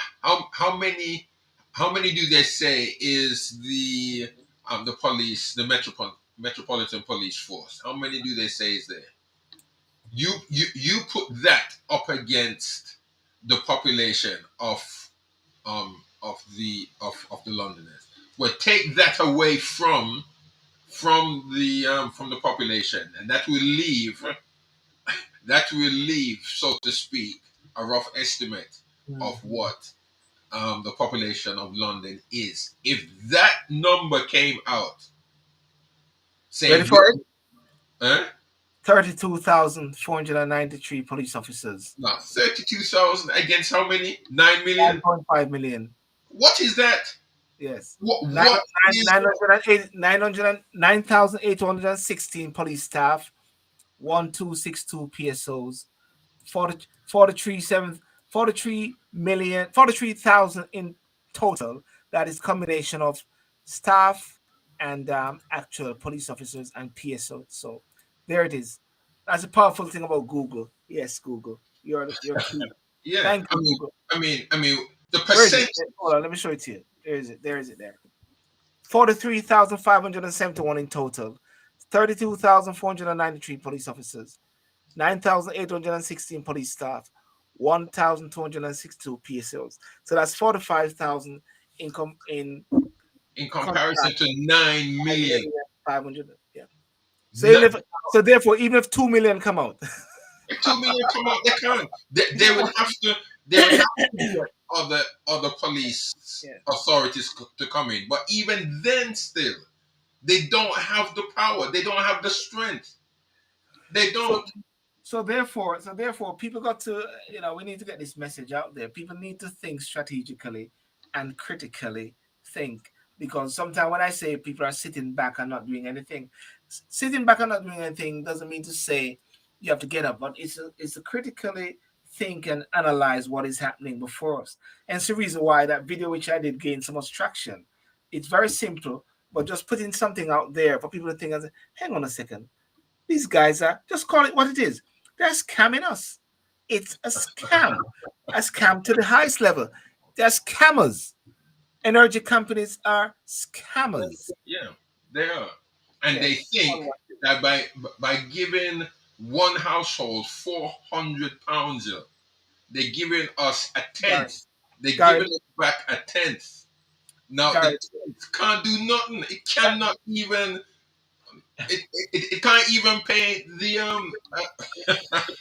do they say is the police, the metropolitan police force? How many do they say is there? You put that up against the population of the Londoners. Well, take that away from the population, and that will leave, so to speak, a rough estimate of what the population of London is. If that number came out Ready saying, for it? 32,493 police officers. no, 32,000 against how many? 9 million? 9.5 million. What is that? Yes. What is 9,816 police staff, 1262 PSOs, 43,000 in total. That is combination of staff and actual police officers and PSO. So there it is. That's a powerful thing about Google. Yes, Google, you're key. Yeah, Thank you, Google. I mean, the Where is it? percent. Hold on, let me show it to you. There is it. There is it. There. 43,571 in total. 32,493 police officers. 9,816 police staff, 1,262 PSOs. So that's 45,000 income in In contract. comparison to 9 million. 500. Yeah. So No, so therefore, even if 2 million come out, if 2 million come out, they can't. They would have to. They would have to get other police yeah. authorities to come in. But even then, still, they don't have the power. They don't have the strength. They So don't. so therefore, people got to, we need to get this message out there. People need to think strategically and critically think, because sometimes when I say people are sitting back and not doing anything, sitting back and not doing anything doesn't mean to say you have to get up, but it's to critically think and analyze what is happening before us. And it's the reason why that video which I did gained so much traction. It's very simple, but just putting something out there for people to think and say, hang on a second, these guys are, just call it what it is. They're scamming us. It's a scam to the highest level. They're scammers. Energy companies are scammers. Yeah, they are, and Yeah. they think that by giving one household £400, they're giving us a Gary, tenth. They're Gary, giving us back a tenth. Now the Gary, tenth can't do nothing. It cannot even. It can't even pay the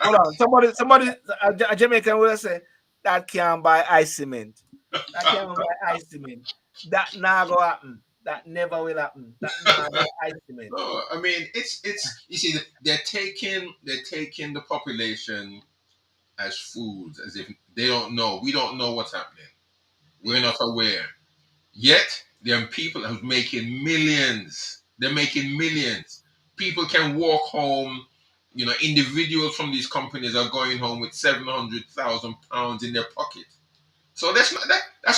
hold on. Somebody, a Jamaican will say that can't buy ice cement. That can't buy ice cement. That never go happen. That never will happen. That never buy ice cement. No, I mean it's you see they're taking the population as fools, as if they don't know. We don't know what's happening. We're not aware. Yet there are people who's making millions. They're making millions. People can walk home. Individuals from these companies are going home with £700,000 in their pocket. So that's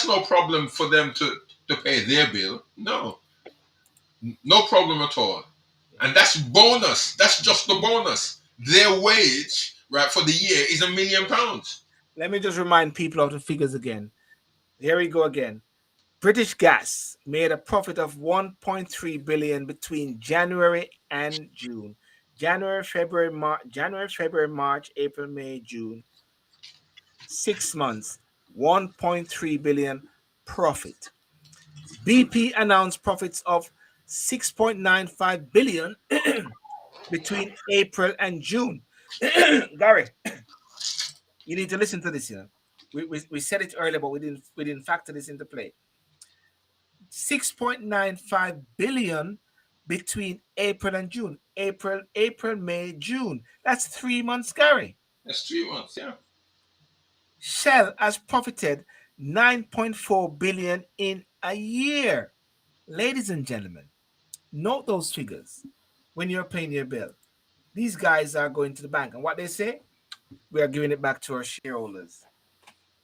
no problem for them to pay their bill. No, no problem at all. And that's bonus. That's just the bonus. Their wage, right, for the year is £1 million. Let me just remind people of the figures again. Here we go again. British Gas made a profit of 1.3 billion between January and June. January, February, March, April, May, June. 6 months, 1.3 billion profit. BP announced profits of 6.95 billion between April and June. Gary, you need to listen to this. We said it earlier, but we didn't factor this into play. 6.95 billion between April and June. April, May, June. That's 3 months, Gary. That's 3 months, yeah. Shell has profited 9.4 billion in a year. Ladies and gentlemen, note those figures when you're paying your bill. These guys are going to the bank, and what they say, we are giving it back to our shareholders.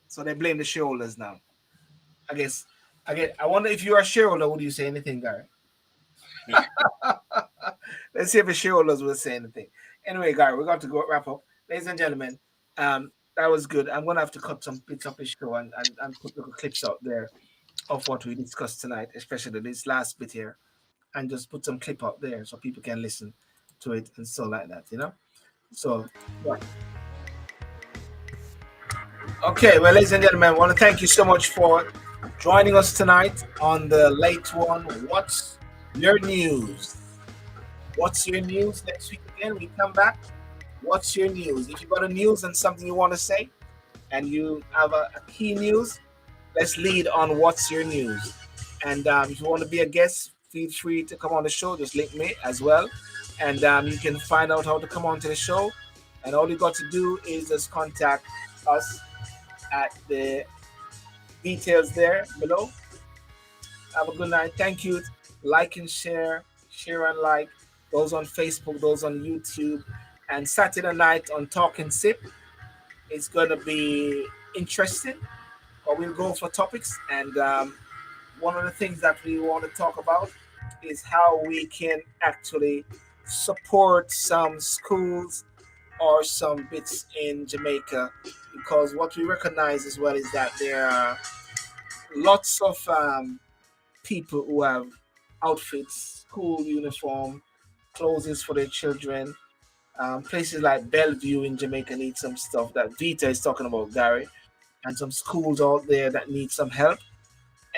So they blame the shareholders now. I wonder if you're a shareholder, would you say anything, Gary? Let's see if the shareholders will say anything. Anyway, Gary, we're going to go wrap up. Ladies and gentlemen, that was good. I'm going to have to cut some bits of the show and put little clips out there of what we discussed tonight, especially this last bit here, and just put some clip out there so people can listen to it and so like that. So, yeah. Okay, well, ladies and gentlemen, I want to thank you so much for joining us tonight on the late one. What's your news? What's your news? Next week again, we come back. What's your news? If you got a news and something you want to say, and you have a key news, let's lead on what's your news. And if you want to be a guest, feel free to come on the show. Just link me as well. And you can find out how to come on to the show. And all you got to do is just contact us at the details there below. Have a good night. Thank you. Like and share and like. Those on Facebook, those on YouTube. And Saturday night on Talk and Sip, It's going to be interesting, but we'll go for topics. And one of the things that we want to talk about is how we can actually support some schools or some bits in Jamaica, because what we recognize as well is that there are lots of people who have outfits, school uniform, clothes for their children. Places like Bellevue in Jamaica need some stuff that Vita is talking about, Gary, and some schools out there that need some help.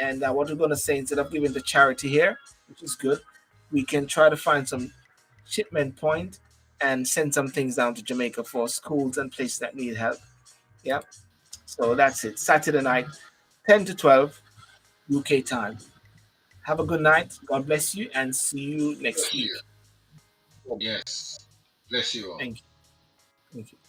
And what we're going to say, instead of giving the charity here, which is good, we can try to find some shipment point and send some things down to Jamaica for schools and places that need help. Yeah. So that's it. Saturday night, 10 to 12 UK time. Have a good night. God bless you and see you next Bless week. you. Yes. Bless you all. Thank you. Thank you.